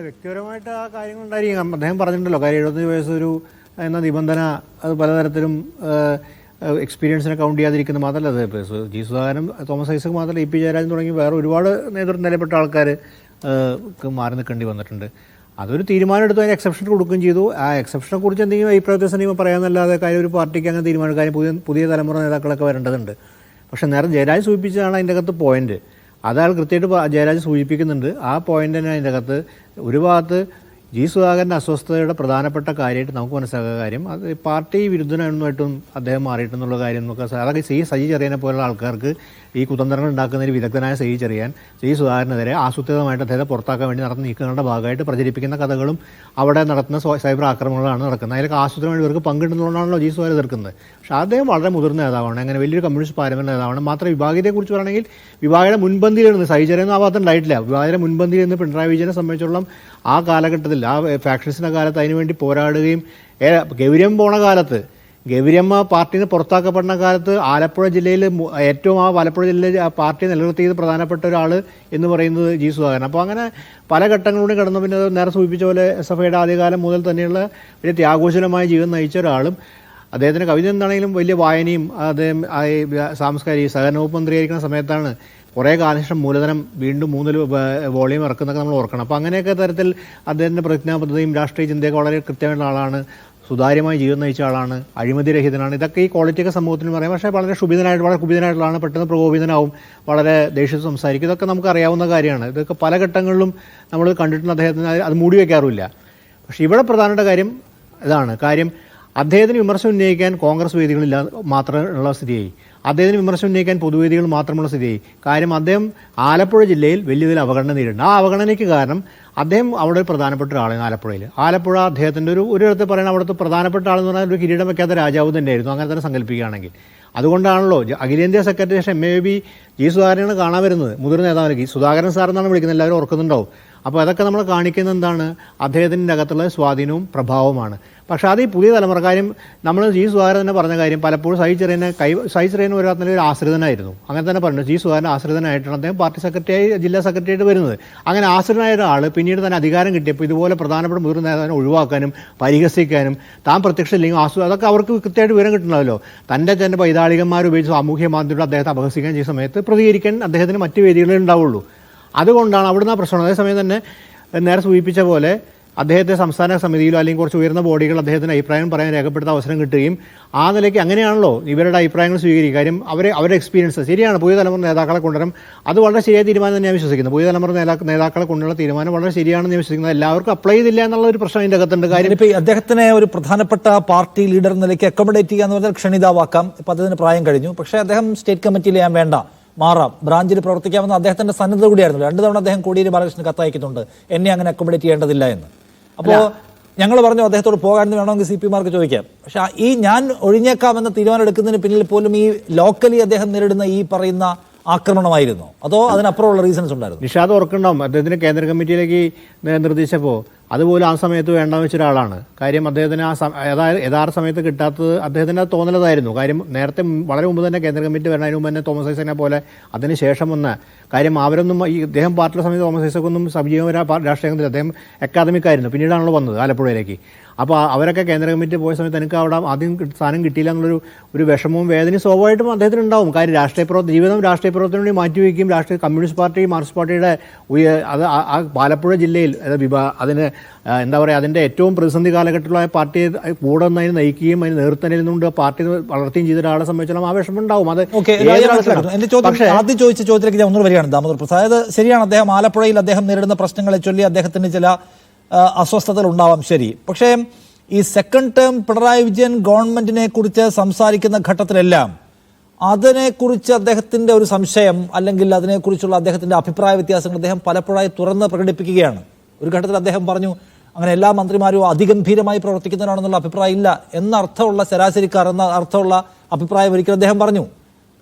വ്യക്തിപരമായിട്ട് ആ കാര്യങ്ങൾ ഉണ്ടായിരിക്കും. അദ്ദേഹം പറഞ്ഞിട്ടുണ്ടല്ലോ, കാര്യം 75 വയസ്സൊരു എന്ന നിബന്ധന അത് പലതരത്തിലും എക്സ്പീരിയൻസിനെ കൗണ്ട് ചെയ്യാതിരിക്കുന്ന മാത്രമല്ല, അത് ജി സുധാകരൻ, തോമസ് ഐസക് മാത്രമല്ല, ഇ പി ജയരാജൻ തുടങ്ങി വേറെ ഒരുപാട് നേതൃത്വം നിലപ്പെട്ട ആൾക്കാർ മാറി നിൽക്കേണ്ടി വന്നിട്ടുണ്ട്. അതൊരു തീരുമാനം എടുത്ത് അതിന് എക്സെപ്ഷൻ കൊടുക്കുകയും ചെയ്തു. ആ എക്സെപ്ഷനെ കുറിച്ച് എന്തെങ്കിലും അഭിപ്രായ വ്യത്യാസം പറയാമെന്നല്ലാതെ കാര്യം ഒരു പാർട്ടിക്ക് അങ്ങനെ തീരുമാനം, കാര്യം പുതിയ തലമുറ നേതാക്കളൊക്കെ വരേണ്ടതുണ്ട്. പക്ഷെ നേരെ ജയരാജ് സൂചിപ്പിച്ചതാണ് അതിൻ്റെ അകത്ത് പോയിന്റ്. അതാൾ കൃത്യമായിട്ട് ജയരാജ് സൂചിപ്പിക്കുന്നുണ്ട്. ആ പോയിന്റ് തന്നെ അതിൻ്റെ അകത്ത് ഒരു ഭാഗത്ത് ജി സുധാകരൻ്റെ അസ്വസ്ഥതയുടെ പ്രധാനപ്പെട്ട കാര്യമായിട്ട് നമുക്ക് മനസ്സിലാക്കുന്ന കാര്യം അത് പാർട്ടി വിരുദ്ധനായിട്ടും അദ്ദേഹം മാറിയിട്ടെന്നുള്ള കാര്യം നമുക്ക് അതൊക്കെ സജി ചെറിയനെ പോലുള്ള ആൾക്കാർക്ക് ഈ കുതന്ത്രങ്ങൾ ഉണ്ടാക്കുന്നതിന് വിദഗ്ധനായ സജി ചെറിയാൻ ജി സുധാകരനെതിരെ ആസൂത്രിതമായിട്ട് അദ്ദേഹത്തെ പുറത്താക്കാൻ വേണ്ടി നടത്തുന്ന നീക്കങ്ങളുടെ ഭാഗമായിട്ട് പ്രചരിപ്പിക്കുന്ന കഥകളും അവിടെ നടത്തുന്ന സൈബർ ആക്രമണങ്ങളാണ് നടക്കുന്നത്. അതിലൊക്കെ ആസൂത്രണമായിട്ട് ഇവർക്ക് പങ്കിടുന്നതുകൊണ്ടാണല്ലോ ജി സുധാകരൻ എതിർക്കുന്നത്. പക്ഷേ അദ്ദേഹം വളരെ മുതിർന്ന നേതാവാണ്, അങ്ങനെ വലിയൊരു കമ്മ്യൂണിസ്റ്റ് പാരമ്പര്യ നേതാവാണ്. മാത്രം വിഭാഗീയതയെക്കുറിച്ച് പറയുകയാണെങ്കിൽ വിഭാഗയുടെ മുൻപന്തിയിലിരുന്ന് സജി ചെറിയൊന്നും ആ ഭാഗത്ത് ഉണ്ടായിട്ടില്ല. വിഭാഗയുടെ മുൻപന്തിയിൽ നിന്ന് പിണറായി വിജയനെ സംബന്ധിച്ചോളം ആ കാലഘട്ടത്തിൽ ആ ഫാക്ഷൻസിൻ്റെ കാലത്ത് അതിനുവേണ്ടി പോരാടുകയും ഗൗരിയം പോണ കാലത്ത് ഗൗരിയമ്മ പാർട്ടിയിൽ നിന്ന് പുറത്താക്കപ്പെടുന്ന കാലത്ത് ആലപ്പുഴ ജില്ലയിൽ ഏറ്റവും ആലപ്പുഴ ജില്ലയിൽ ആ പാർട്ടി നിലനിർത്തിയത് പ്രധാനപ്പെട്ട ഒരാൾ എന്ന് പറയുന്നത് ജി സുധാകരൻ. അപ്പോൾ അങ്ങനെ പല ഘട്ടങ്ങളിലൂടെ കടന്നു. പിന്നെ നേരെ സൂചിപ്പിച്ച പോലെ SFIയുടെ ആദ്യകാലം മുതൽ തന്നെയുള്ള വലിയ ത്യാഗോശലമായ ജീവിതം നയിച്ച ഒരാളും അദ്ദേഹത്തിൻ്റെ കവിത എന്താണെങ്കിലും വലിയ വായനയും അദ്ദേഹം സാംസ്കാരിക സഹകരണ വകുപ്പ് മന്ത്രിയായിരിക്കുന്ന സമയത്താണ് കുറേ കാലശേഷം മൂലധനം വീണ്ടും 3 വോളിയം ഇറക്കുന്നതൊക്കെ നമ്മൾ ഓർക്കണം. അപ്പോൾ അങ്ങനെയൊക്കെ തരത്തിൽ അദ്ദേഹത്തിൻ്റെ പ്രതിജ്ഞാബദ്ധതയും രാഷ്ട്രീയ ചിന്തയൊക്കെ വളരെ കൃത്യമായിട്ടുള്ള ആളാണ്. സുതാര്യമായി ജീവിതം നയിച്ച ആളാണ്, അഴിമതിരഹിതനാണ്. ഇതൊക്കെ ഈ ക്വാളിറ്റിയൊക്കെ സമൂഹത്തിന് പറയാം. പക്ഷേ വളരെ വളരെ കുപിതനായിട്ടുള്ളതാണ്, പെട്ടെന്ന് പ്രകോപിതനാവും, വളരെ ദേഷ്യത്തിൽ സംസാരിക്കും. ഇതൊക്കെ നമുക്ക് അറിയാവുന്ന കാര്യമാണ്. ഇതൊക്കെ പല ഘട്ടങ്ങളിലും നമ്മൾ കണ്ടിട്ടുണ്ട്. അദ്ദേഹത്തിന് അത് മൂടി വയ്ക്കാറില്ല. പക്ഷേ ഇവിടെ പ്രധാനപ്പെട്ട കാര്യം ഇതാണ്. കാര്യം അദ്ദേഹത്തിന് വിമർശനം ഉന്നയിക്കാൻ കോൺഗ്രസ് വേദികളില്ല മാത്രമുള്ള സ്ഥിതിയായി. അദ്ദേഹത്തിന് വിമർശനം ഉന്നയിക്കാൻ പൊതുവേദികൾ മാത്രമുള്ള സ്ഥിതിയായി. കാര്യം അദ്ദേഹം ആലപ്പുഴ ജില്ലയിൽ വലിയ രീതിയിൽ അവഗണന നേരിടുന്നു. ആ അവഗണനയ്ക്ക് കാരണം അദ്ദേഹം അവിടെ ഒരു പ്രധാനപ്പെട്ട ഒരാളാണ്. ആലപ്പുഴ അദ്ദേഹത്തിൻ്റെ ഒരു ഇടത്ത് പറയുന്നത് അവിടുത്തെ പ്രധാനപ്പെട്ട ആളെന്ന് പറഞ്ഞാൽ ഒരു കിരീടം വയ്ക്കാത്ത രാജാവ് തന്നെയായിരുന്നു, അങ്ങനെ തന്നെ സങ്കല്പിക്കുകയാണെങ്കിൽ. അതുകൊണ്ടാണല്ലോ അഖിലേന്ത്യാ സെക്രട്ടറി MAB ജി സുധാകരനാണ് കാണാൻ വരുന്നത്. മുതിർന്ന നേതാവിലേക്ക് സുധാകരൻ സാർ എന്നാണ് വിളിക്കുന്നത്, എല്ലാവരും ഓർക്കുന്നുണ്ടാവും. അപ്പോൾ അതൊക്കെ നമ്മൾ കാണിക്കുന്നത് എന്താണ്? അദ്ദേഹത്തിൻ്റെ അകത്തുള്ള സ്വാധീനവും പ്രഭാവവുമാണ്. പക്ഷേ അത് ഈ പുതിയ തലമുറക്കാരും നമ്മൾ ജി സുധാകരൻ തന്നെ പറഞ്ഞ കാര്യം പലപ്പോഴും സജി ചെറിയനെ ഒരു ആശ്രിതനായിരുന്നു. അങ്ങനെ തന്നെ പറഞ്ഞു, ജി സുധാകരൻ ആശ്രിതനായിട്ടാണ് അദ്ദേഹം പാർട്ടി സെക്രട്ടറിയായി ജില്ലാ സെക്രട്ടറിയായിട്ട് വരുന്നത്. അങ്ങനെ ആശ്രിതനായ ഒരാൾ പിന്നീട് തന്നെ അധികാരം കിട്ടിയപ്പോൾ ഇതുപോലെ പ്രധാനപ്പെട്ട മുതിർന്ന നേതാവിനെ ഒഴിവാക്കാനും പരിഹസിക്കാനും താൻ പ്രത്യക്ഷമില്ലെങ്കിൽ അതൊക്കെ അവർക്ക് കൃത്യമായിട്ട് വിവരം കിട്ടണമല്ലോ. തൻ്റെ പൈതാളികന്മാർ ഉപയോഗിച്ച് സാമൂഹ്യ മാധ്യമത്തിൽ അദ്ദേഹത്തെ അപഹസിക്കാൻ ചെയ്യുന്ന സമയത്ത് പ്രതികരിക്കാൻ അദ്ദേഹത്തിന് മറ്റ് വേദികളേ ഉണ്ടാവുള്ളൂ. അതുകൊണ്ടാണ് അവിടുന്ന് ആ പ്രശ്നം. അതേസമയം തന്നെ നേരെ സൂചിപ്പിച്ച പോലെ അദ്ദേഹത്തെ സംസ്ഥാന സമിതിയിലോ അല്ലെങ്കിൽ കുറച്ച് ഉയർന്ന ബോഡികൾ അദ്ദേഹത്തിൻ്റെ അഭിപ്രായം പറയാൻ രേഖപ്പെടുത്താൻ അവസരം കിട്ടുകയും ആ നിലയ്ക്ക് അങ്ങനെയാണല്ലോ ഇവരുടെ അഭിപ്രായങ്ങൾ സ്വീകരിക്കും. കാര്യം അവരുടെ എക്സ്പീരിയൻസ് ശരിയാണ്. പുതിയ തലമുറ നേതാക്കളെ കൊണ്ടുവരും, അത് വളരെ ശരിയായ തീരുമാനം തന്നെ ഞാൻ വിശ്വസിക്കുന്നത്. പുതിയ തലമുറ നേതാക്കളെ കൊണ്ടുള്ള തീരുമാനം വളരെ ശരിയാണെന്ന് ഞാൻ വിശ്വസിക്കുന്നത്. എല്ലാവർക്കും അപ്ലൈ ചെയ്തില്ല എന്നുള്ള ഒരു പ്രശ്നം അതിൻ്റെ അകത്തുണ്ട്. കാര്യം ഇപ്പോൾ അദ്ദേഹത്തിനെ ഒരു പ്രധാനപ്പെട്ട പാർട്ടി ലീഡർ നിലയ്ക്ക് അക്കോമഡേറ്റ് ചെയ്യുക എന്ന് പറഞ്ഞാൽ ക്ഷണിതാവാക്കാം. ഇപ്പം അദ്ദേഹത്തിന് പ്രായം കഴിഞ്ഞു. പക്ഷേ അദ്ദേഹം സ്റ്റേറ്റ് കമ്മിറ്റിയിൽ ഞാൻ വേണ്ട, മാറാം, ബ്രാഞ്ചിൽ പ്രവർത്തിക്കാമെന്ന് അദ്ദേഹത്തിന്റെ സന്നദ്ധത കൂടിയായിരുന്നു. 2 തവണ അദ്ദേഹം കോടിയേരി ബാലകൃഷ്ണന് കത്തയക്കുന്നുണ്ട്, എന്നെ അങ്ങനെ അക്കോമഡേറ്റ് ചെയ്യേണ്ടതില്ല എന്ന്. അപ്പോൾ ഞങ്ങൾ പറഞ്ഞു അദ്ദേഹത്തോട് പോകാമെന്ന് വേണമെങ്കിൽ CP-മാർക്ക് ചോദിക്കാം. പക്ഷെ ഈ ഞാൻ ഒഴിഞ്ഞേക്കാമെന്ന തീരുമാനം എടുക്കുന്നതിന് പിന്നിൽ പോലും ഈ ലോക്കലി അദ്ദേഹം നേരിടുന്ന ഈ പറയുന്ന ആക്രമണമായിരുന്നു, അതോ അതിനപ്പുറമുള്ള റീസൺസ് ഉണ്ടായിരുന്നു? നിഷാദ് ഓർക്കുണ്ടാവും, അദ്ദേഹത്തിന് കേന്ദ്ര കമ്മിറ്റിയിലേക്ക് നിർദ്ദേശിച്ചപ്പോൾ അതുപോലും ആ സമയത്ത് വേണ്ടെന്ന് വെച്ച ഒരാളാണ്. കാര്യം അദ്ദേഹത്തിന് യഥാർത്ഥ സമയത്ത് കിട്ടാത്തത് അദ്ദേഹത്തിൻ്റെ തോന്നലതായിരുന്നു. കാര്യം നേരത്തെ വളരെ മുമ്പ് തന്നെ കേന്ദ്ര കമ്മിറ്റി വരുന്നതിന് മുമ്പ് തന്നെ തോമസ് ഐസക്കിനെ പോലെ അതിന് ശേഷം വന്ന കാര്യം അവരൊന്നും ഈ ഇദ്ദേഹം പാർട്ടിയുടെ സമയത്ത് തോമസ് ഐസക്കൊന്നും സജീവ രാഷ്ട്രീയത്തിൽ അദ്ദേഹം അക്കാദമിക്കായിരുന്നു, പിന്നീടാണല്ലോ വന്നത് ആലപ്പുഴയിലേക്ക്. അപ്പോൾ അവരൊക്കെ കേന്ദ്ര കമ്മിറ്റി പോയ സമയത്ത് എനിക്ക് അവിടെ ആദ്യം സ്ഥാനം കിട്ടിയില്ല എന്നുള്ളൊരു വിഷമവും വേദനയും സ്വാഭാവികമായിട്ടും അദ്ദേഹത്തിന് ഉണ്ടാവും. കാര്യം ജീവിതം രാഷ്ട്രീയ പ്രവർത്തനം വേണ്ടി മാറ്റിവെക്കുകയും കമ്മ്യൂണിസ്റ്റ് പാർട്ടി മാർക്സിസ്റ്റ് പാർട്ടിയുടെ അത് ആ ആലപ്പുഴ ജില്ലയിൽ അതിന് എന്താ പറയുക അതിൻ്റെ ഏറ്റവും പ്രതിസന്ധി കാലഘട്ടത്തിലുള്ള പാർട്ടിയെ കൂടെ നിന്ന് നയിക്കുകയും അതിന് നേതൃത്വം നിന്നുകൊണ്ട് പാർട്ടി വളർത്തുകയും ചെയ്ത ഒരാളെ സംബന്ധിച്ചോളം ആ വിഷമം ഉണ്ടാവും. അത് എന്റെ ചോദ്യം ആദ്യം ചോദിച്ച ചോദ്യത്തിലേക്ക് ഞാൻ ഒന്നുകൂടെ വരികയാണ് ദാമോദർ പ്രസാദ്. അതായത് ശരിയാണ്, അദ്ദേഹം ആലപ്പുഴയിൽ അദ്ദേഹം നേരിടുന്ന പ്രശ്നങ്ങളെ ചൊല്ലി അദ്ദേഹത്തിന് ചില അസ്വസ്ഥതകൾ ഉണ്ടാവാം, ശരി. പക്ഷേ ഈ സെക്കൻഡ് ടേം പിണറായി വിജയൻ ഗവൺമെന്റിനെ കുറിച്ച് സംസാരിക്കുന്ന ഘട്ടത്തിലെല്ലാം അതിനെക്കുറിച്ച് അദ്ദേഹത്തിന്റെ ഒരു സംശയം അല്ലെങ്കിൽ അതിനെക്കുറിച്ചുള്ള അദ്ദേഹത്തിന്റെ അഭിപ്രായ വ്യത്യാസങ്ങൾ അദ്ദേഹം പലപ്പോഴായി തുറന്ന് പ്രകടിപ്പിക്കുകയാണ്. ഒരു ഘട്ടത്തിൽ അദ്ദേഹം പറഞ്ഞു അങ്ങനെ എല്ലാ മന്ത്രിമാരും അതിഗംഭീരമായി പ്രവർത്തിക്കുന്നവരാണെന്നുള്ള അഭിപ്രായം ഇല്ല എന്ന അർത്ഥമുള്ള ശരാശരിക്കാർ എന്ന അർത്ഥമുള്ള അഭിപ്രായം ഒരിക്കലും അദ്ദേഹം പറഞ്ഞു.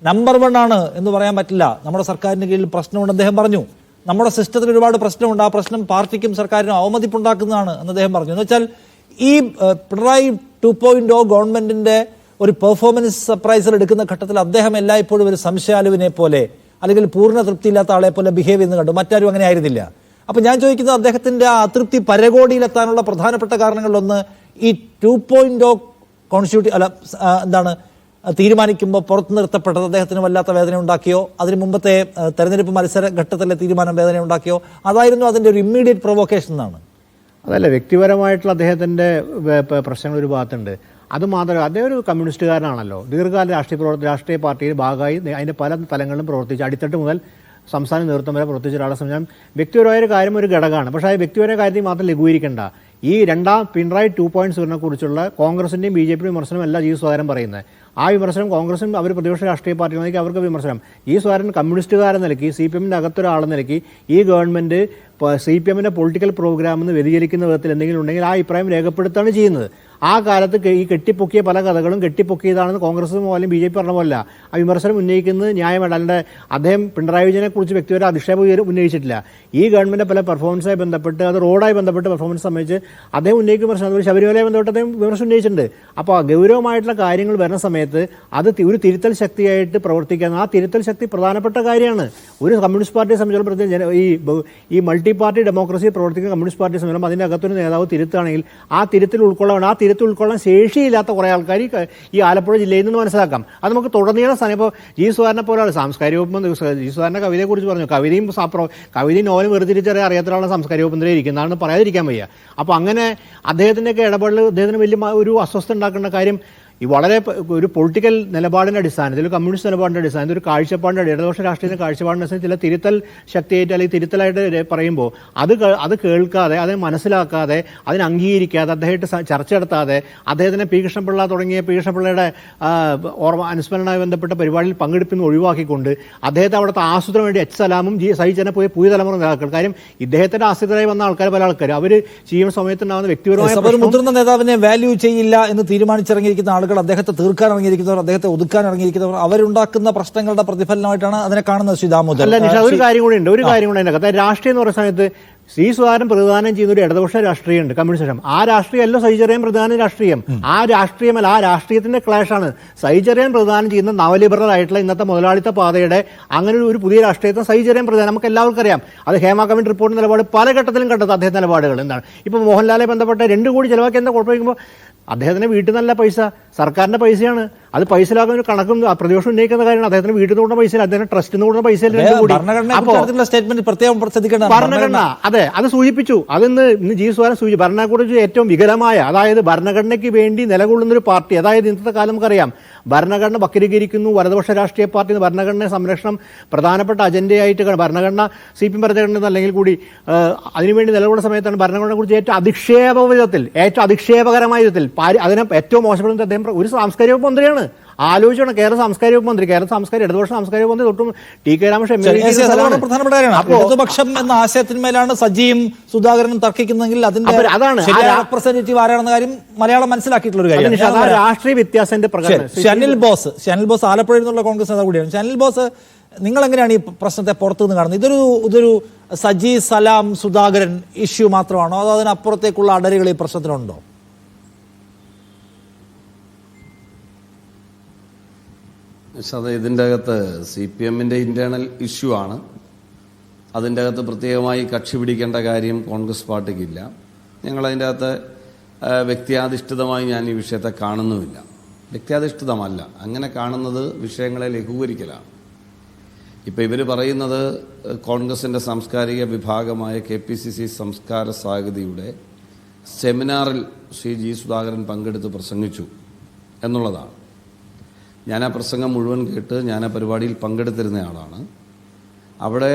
നമ്പർ 1 ആണ് എന്ന് പറയാൻ പറ്റില്ല, നമ്മുടെ സർക്കാരിന് കീഴിൽ പ്രശ്നമുണ്ട് അദ്ദേഹം പറഞ്ഞു. നമ്മുടെ സിസ്റ്റത്തിൽ ഒരുപാട് പ്രശ്നമുണ്ട്, ആ പ്രശ്നം പാർട്ടിക്കും സർക്കാരിനും അവമതിപ്പുണ്ടാക്കുന്നതാണ് എന്ന് അദ്ദേഹം പറഞ്ഞു. എന്ന് വെച്ചാൽ ഈ പിണറായി 2.0 ഗവൺമെന്റിന്റെ ഒരു പെർഫോമൻസ് സർപ്രൈസർ എടുക്കുന്ന ഘട്ടത്തിൽ അദ്ദേഹം എല്ലായ്പ്പോഴും ഒരു സംശയാലുവിനെ പോലെ അല്ലെങ്കിൽ പൂർണ്ണ തൃപ്തിയില്ലാത്ത ആളെ പോലെ ബിഹേവ് ചെയ്യുന്ന കണ്ടു. മറ്റാരും അങ്ങനെ ആയിരുന്നില്ല. അപ്പം ഞാൻ ചോദിക്കുന്നത് അദ്ദേഹത്തിന്റെ ആ അതൃപ്തി പരകോടിയിലെത്താനുള്ള പ്രധാനപ്പെട്ട കാരണങ്ങളിലൊന്ന് ഈ 2.0 കോൺസ്റ്റിറ്റ്യൂട്ടീവ് എന്താണ് തീരുമാനിക്കുമ്പോൾ പുറത്തു നിർത്തപ്പെട്ടത് അദ്ദേഹത്തിന് വല്ലാത്ത വേദന ഉണ്ടാക്കിയോ, അതിന് മുമ്പത്തെ തെരഞ്ഞെടുപ്പ് മത്സര ഘട്ടത്തിലെ തീരുമാനം വേദന ഉണ്ടാക്കിയോ, അതായിരുന്നു അതിൻ്റെ ഒരു ഇമ്മീഡിയറ്റ് പ്രൊവോക്കേഷൻ എന്നാണ്. അതല്ല, വ്യക്തിപരമായിട്ടുള്ള അദ്ദേഹത്തിൻ്റെ പ്രശ്നങ്ങൾ ഒരു ഭാഗത്തുണ്ട്. അതുമാത്രമല്ല, അദ്ദേഹം ഒരു കമ്മ്യൂണിസ്റ്റുകാരനാണല്ലോ, ദീർഘകാല രാഷ്ട്രീയ പാർട്ടിയുടെ ഭാഗമായി അതിൻ്റെ പല തലങ്ങളിലും പ്രവർത്തിച്ച് അടിത്തട്ട് മുതൽ സംസ്ഥാന നേതൃത്വം വരെ പ്രവർത്തിച്ച ഒരാളെ സംബന്ധിച്ചാൽ വ്യക്തിപരമായ കാര്യം ഒരു ഘടകമാണ്. പക്ഷേ ആ വ്യക്തിപരമായ കാര്യത്തിൽ മാത്രം ലഘൂകരിക്കേണ്ട. ഈ രണ്ടാം പിണറായി 2.0 കുറിച്ചുള്ള കോൺഗ്രസിൻ്റെയും BJPയുടെയും വിമർശനം അല്ല ജി സുധാകരൻ പറയുന്നത്. ആ വിമർശനം കോൺഗ്രസും അവർ പ്രതിപക്ഷ രാഷ്ട്രീയ പാർട്ടികളാണെങ്കിൽ അവർക്ക് വിമർശനം. ഈ സുധാകരൻ കമ്മ്യൂണിസ്റ്റുകാരെന്ന നിലയ്ക്ക് CPMന്റെ അകത്തൊരാളെന്ന നിലയ്ക്ക് ഈ ഗവൺമെൻറ് CPMന്റെ പൊളിറ്റിക്കൽ പ്രോഗ്രാമിൽ നിന്ന് വ്യതിചലിക്കുന്ന വിധത്തിൽ എന്തെങ്കിലും ഉണ്ടെങ്കിൽ ആ അഭിപ്രായം രേഖപ്പെടുത്തുകയാണ് ചെയ്യുന്നത്. ആ കാലത്ത് ഈ കെട്ടിപ്പൊക്കിയ പല കഥകളും കെട്ടിപ്പൊക്കിയതാണെന്ന് കോൺഗ്രസ് പോലും BJP പറഞ്ഞ പോലെ ആ വിമർശനം ഉന്നയിക്കുന്നത് ന്യായമാണ്. അല്ലാണ്ട് അദ്ദേഹം പിണറായി വിജയനെ കുറിച്ച് വ്യക്തിപര അധിക്ഷേപം ഉന്നയിച്ചിട്ടില്ല. ഈ ഗവൺമെൻറ് പല പെർഫോമൻസുമായി ബന്ധപ്പെട്ട് അത് റോഡായി ബന്ധപ്പെട്ട് പെർഫോമൻസ് സംബന്ധിച്ച് അദ്ദേഹം ഉന്നയിക്കുന്ന വിമർശനം, അതുപോലെ ശബരിമലയെ ബന്ധപ്പെട്ട് അദ്ദേഹം വിമർശനം ഉന്നയിച്ചിട്ടുണ്ട്. അപ്പോൾ ഗൗരവമായിട്ടുള്ള കാര്യങ്ങൾ വരുന്ന സമയത്ത് അത് ഒരു തിരുത്തൽ ശക്തിയായിട്ട് പ്രവർത്തിക്കാൻ, ആ തിരുത്തൽ ശക്തി പ്രധാനപ്പെട്ട കാര്യമാണ്. ഒരു കമ്മ്യൂണിസ്റ്റ് പാർട്ടിയെ സംബന്ധിച്ചിടത്തോളം ഈ മൾട്ടി പാർട്ടി ഡെമോക്രസി പ്രവർത്തിക്കുന്ന കമ്മ്യൂണിസ്റ്റ് പാർട്ടിയെ സംബന്ധിച്ചും അതിൻ്റെ അകത്തൊരു നേതാവ് തിരുത്താണെങ്കിൽ ആ തിരുത്തിൽ ഉൾക്കൊള്ളാൻ ശേഷിയില്ലാത്ത കുറേ ആൾക്കാർ ഈ ആലപ്പുഴ ജില്ലയിൽ നിന്ന് മനസ്സിലാക്കാം. അത് നമുക്ക് തുടർന്നീളം സ്ഥാനം. ഇപ്പോൾ ജി സുധാകരനെ പോലെ ആൾ സാംസ്കാരിക വകുപ്പ് മന്ത്രി, ജി സുധാകരൻ്റെ കവിതയെക്കുറിച്ച് പറഞ്ഞു, കവിതയും നോവലും വേർതിരിച്ചറിയാൻ അറിയാത്ത ആളാണ് സാംസ്കാരിക വകുപ്പ് മന്ത്രി ഇരിക്കുന്നതാണെന്ന് പറയാതിരിക്കാൻ വയ്യ. അപ്പോൾ അങ്ങനെ അദ്ദേഹത്തിൻ്റെയൊക്കെ ഇടപെടൽ അദ്ദേഹത്തിന് വലിയ ഒരു അസ്വസ്ഥ ഉണ്ടാക്കേണ്ട കാര്യം ഈ വളരെ ഒരു പൊളിറ്റിക്കൽ നിലപാടിൻ്റെ അടിസ്ഥാനത്തിൽ, ഒരു കമ്മ്യൂണിസ്റ്റ് നിലപാടിൻ്റെ അടിസ്ഥാനത്തിൽ, ഒരു കാഴ്ചപ്പാടിൻ്റെ ഇടതുപക്ഷ രാഷ്ട്രീയ കാഴ്ചപ്പാടിൻ്റെ അടിസ്ഥാനത്തിൽ ചില തിരുത്തൽ ശക്തിയായിട്ട് അല്ലെങ്കിൽ തിരുത്തലായിട്ട് പറയുമ്പോൾ അത് കേൾക്കാതെ, അത് മനസ്സിലാക്കാതെ, അതിനെ അംഗീകരിക്കാതെ, അദ്ദേഹത്തെ ചർച്ച നടത്താതെ, അദ്ദേഹത്തിനെ പി കൃഷ്ണപിള്ള തുടങ്ങിയ പി കൃഷ്ണപിള്ളയുടെ അനുസ്മരണവുമായി ബന്ധപ്പെട്ട പരിപാടിയിൽ പങ്കെടുപ്പിന്ന് ഒഴിവാക്കിക്കൊണ്ട് അദ്ദേഹത്തെ അവിടുത്തെ ആസൂത്രണം വേണ്ടി സലാമും സഹിച്ചനെ പോയ പുതിയ തലമുറ നേതാക്കൾ, കാര്യം ഇദ്ദേഹത്തിൻ്റെ ആശ്രിതരായി വന്ന ആൾക്കാർ പല ആൾക്കാർ അവർ ചെയ്യുന്ന സമയത്തുണ്ടാകുന്ന വ്യക്തിപരമായ മുതിർന്ന നേതാവിനെ വാല്യൂ ചെയ്യില്ല എന്ന് തീരുമാനിച്ചിറങ്ങിയിരിക്കുന്ന ആളുകൾ, അദ്ദേഹത്തെ തീർക്കാൻ ഇറങ്ങിയിരിക്കുന്നവർ, അദ്ദേഹത്തെ ഒതുക്കാൻ ഇറങ്ങിയിരിക്കുന്നവർ, അവരുണ്ടാക്കുന്ന പ്രശ്നങ്ങളുടെ പ്രതിഫലനമായിട്ടാണ് അതിനെ കാണുന്നത്. ശ്രീ ദാമോദർ, അല്ല നിഷ, ഒരു കാര്യം കൂടി ഉണ്ട്. അതിനകത്ത് രാഷ്ട്രീയം എന്ന് പറയുന്ന സമയത്ത് ശ്രീ സുധാകരൻ പ്രതിദാനം ചെയ്യുന്ന ഒരു ഇടതുപക്ഷ രാഷ്ട്രീയമുണ്ട്, കമ്മ്യൂണിസ്റ്റ്. ആ രാഷ്ട്രീയമല്ല സൈചറിയൻ പ്രധാന രാഷ്ട്രീയം. ആ രാഷ്ട്രീയമല്ല, ആ രാഷ്ട്രീയത്തിന്റെ ക്ലാഷാണ് സൈചറിയൻ പ്രധാനം ചെയ്യുന്ന നവലിബറൽ ആയിട്ടുള്ള ഇന്നത്തെ മുതലാളിത്ത പാതയുടെ അങ്ങനെ ഒരു പുതിയ രാഷ്ട്രീയത്തെ സൈചറിയൻ പ്രധാനം. നമുക്ക് എല്ലാവർക്കും അറിയാം. അത് ഹേമ കമ്മിറ്റി റിപ്പോർട്ട് നിലപാട് പല ഘട്ടത്തിലും കണ്ടെത്തും അദ്ദേഹത്തിന്റെ നിലപാടുകൾ എന്താണ്. ഇപ്പോൾ മോഹൻലാലെ ബന്ധപ്പെട്ട 2 കോടി ചിലവാക്കി എന്താ കുഴപ്പമിരിക്കുമ്പോൾ അദ്ദേഹത്തിന് വീട്ടിൽ നല്ല പൈസ, സർക്കാരിന്റെ പൈസയാണ്. അത് പൈസയിലാക്കുന്ന ഒരു കണക്കും പ്രതിപക്ഷം ഉന്നയിക്കുന്ന കാര്യമാണ്. അദ്ദേഹത്തിന് വീട്ടിൽ നിന്ന് കൊടുക്കുന്ന പൈസ, അദ്ദേഹം ട്രസ്റ്റിന് കൊടുക്കുന്ന പൈസ. ഭരണഘടന അതെ, അത് സൂചിപ്പിച്ചു. ഇന്ന് ജി സുധാകരൻ സൂചിച്ചു. ഭരണഘടനയെക്കുറിച്ച് ഏറ്റവും വികലമായ, അതായത് ഭരണഘടനയ്ക്ക് വേണ്ടി നിലകൊള്ളുന്നൊരു പാർട്ടി, അതായത് ഇന്നത്തെ കാലം നമുക്കറിയാം ഭരണഘടന വക്രീകരിക്കുന്നു, വലതുപക്ഷ രാഷ്ട്രീയ പാർട്ടി ഭരണഘടന സംരക്ഷണം പ്രധാനപ്പെട്ട അജണ്ടയായിട്ട് ഭരണഘടന CPM ഭരണഘടന അല്ലെങ്കിൽ കൂടി അതിനുവേണ്ടി നിലകൊള്ളുന്ന സമയത്താണ് ഭരണഘടനയെ കുറിച്ച് ഏറ്റവും അധിക്ഷേപകരമായ വിധത്തിൽ അതിനെ ഏറ്റവും മോശപ്പെടുന്നത് അദ്ദേഹം ഒരു സാംസ്കാരിക വകുപ്പ് മന്ത്രിയാണ്. ആലോചിക്കണം, കേരള സാംസ്കാരിക വകുപ്പ് മന്ത്രി, ഇടതുപക്ഷ സാംസ്കാരിക വകുപ്പ് മന്ത്രി തൊട്ടും ടി.കെ. രാമകൃഷ്ണൻ പ്രധാനപ്പെട്ട ഇടതുപക്ഷം എന്ന ആശയത്തിന്മേലാണ് സജീവും സുധാകരനും തർക്കിക്കുന്നതെങ്കിൽ അതിന്റെ റെപ്രസെന്റേറ്റീവ് ആരാണെന്ന കാര്യം മലയാളം മനസ്സിലാക്കിയിട്ടുള്ള ഒരു കാര്യം. രാഷ്ട്രീയ വ്യത്യാസത്തിന്റെ പ്രകാരം ഷനിൽ ബോസ് ആലപ്പുഴയിൽ നിന്നുള്ള കോൺഗ്രസ് നേതാവ് കൂടിയാണ്. ഷനിൽ ബോസ് നിങ്ങൾ എങ്ങനെയാണ് ഈ പ്രശ്നത്തെ പുറത്തുനിന്ന് കാണുന്നത്? ഇതൊരു സജി സലാം സുധാകരൻ ഇഷ്യൂ മാത്രമാണോ, അതോ അതിനപ്പുറത്തേക്കുള്ള അടരുകൾ ഈ പ്രശ്നത്തിനുണ്ടോ? അത് ഇതിൻ്റെ അകത്ത് CPM-ന്റെ ഇന്റേണൽ ഇഷ്യൂ ആണ്. അതിൻ്റെ അകത്ത് പ്രത്യേകമായി കക്ഷി പിടിക്കേണ്ട കാര്യം കോൺഗ്രസ് പാർട്ടിക്കില്ല. ഞങ്ങളതിൻ്റെ അകത്ത് വ്യക്തിയാധിഷ്ഠിതമായി ഞാൻ ഈ വിഷയത്തെ കാണുന്നുമില്ല. വ്യക്തിയാധിഷ്ഠിതമല്ല, അങ്ങനെ കാണുന്നത് വിഷയങ്ങളെ ലഘൂകരിക്കലാണ്. ഇപ്പോൾ ഇവർ പറയുന്നത് കോൺഗ്രസിൻ്റെ സാംസ്കാരിക വിഭാഗമായ KPCC സംസ്കാര സാഹിതിയുടെ സെമിനാറിൽ ശ്രീ ജി സുധാകരൻ പങ്കെടുത്ത് പ്രസംഗിച്ചു എന്നുള്ളതാണ്. ഞാൻ ആ പ്രസംഗം മുഴുവൻ കേട്ട് ഞാൻ ആ പരിപാടിയിൽ പങ്കെടുത്തിരുന്ന ആളാണ്. അവിടെ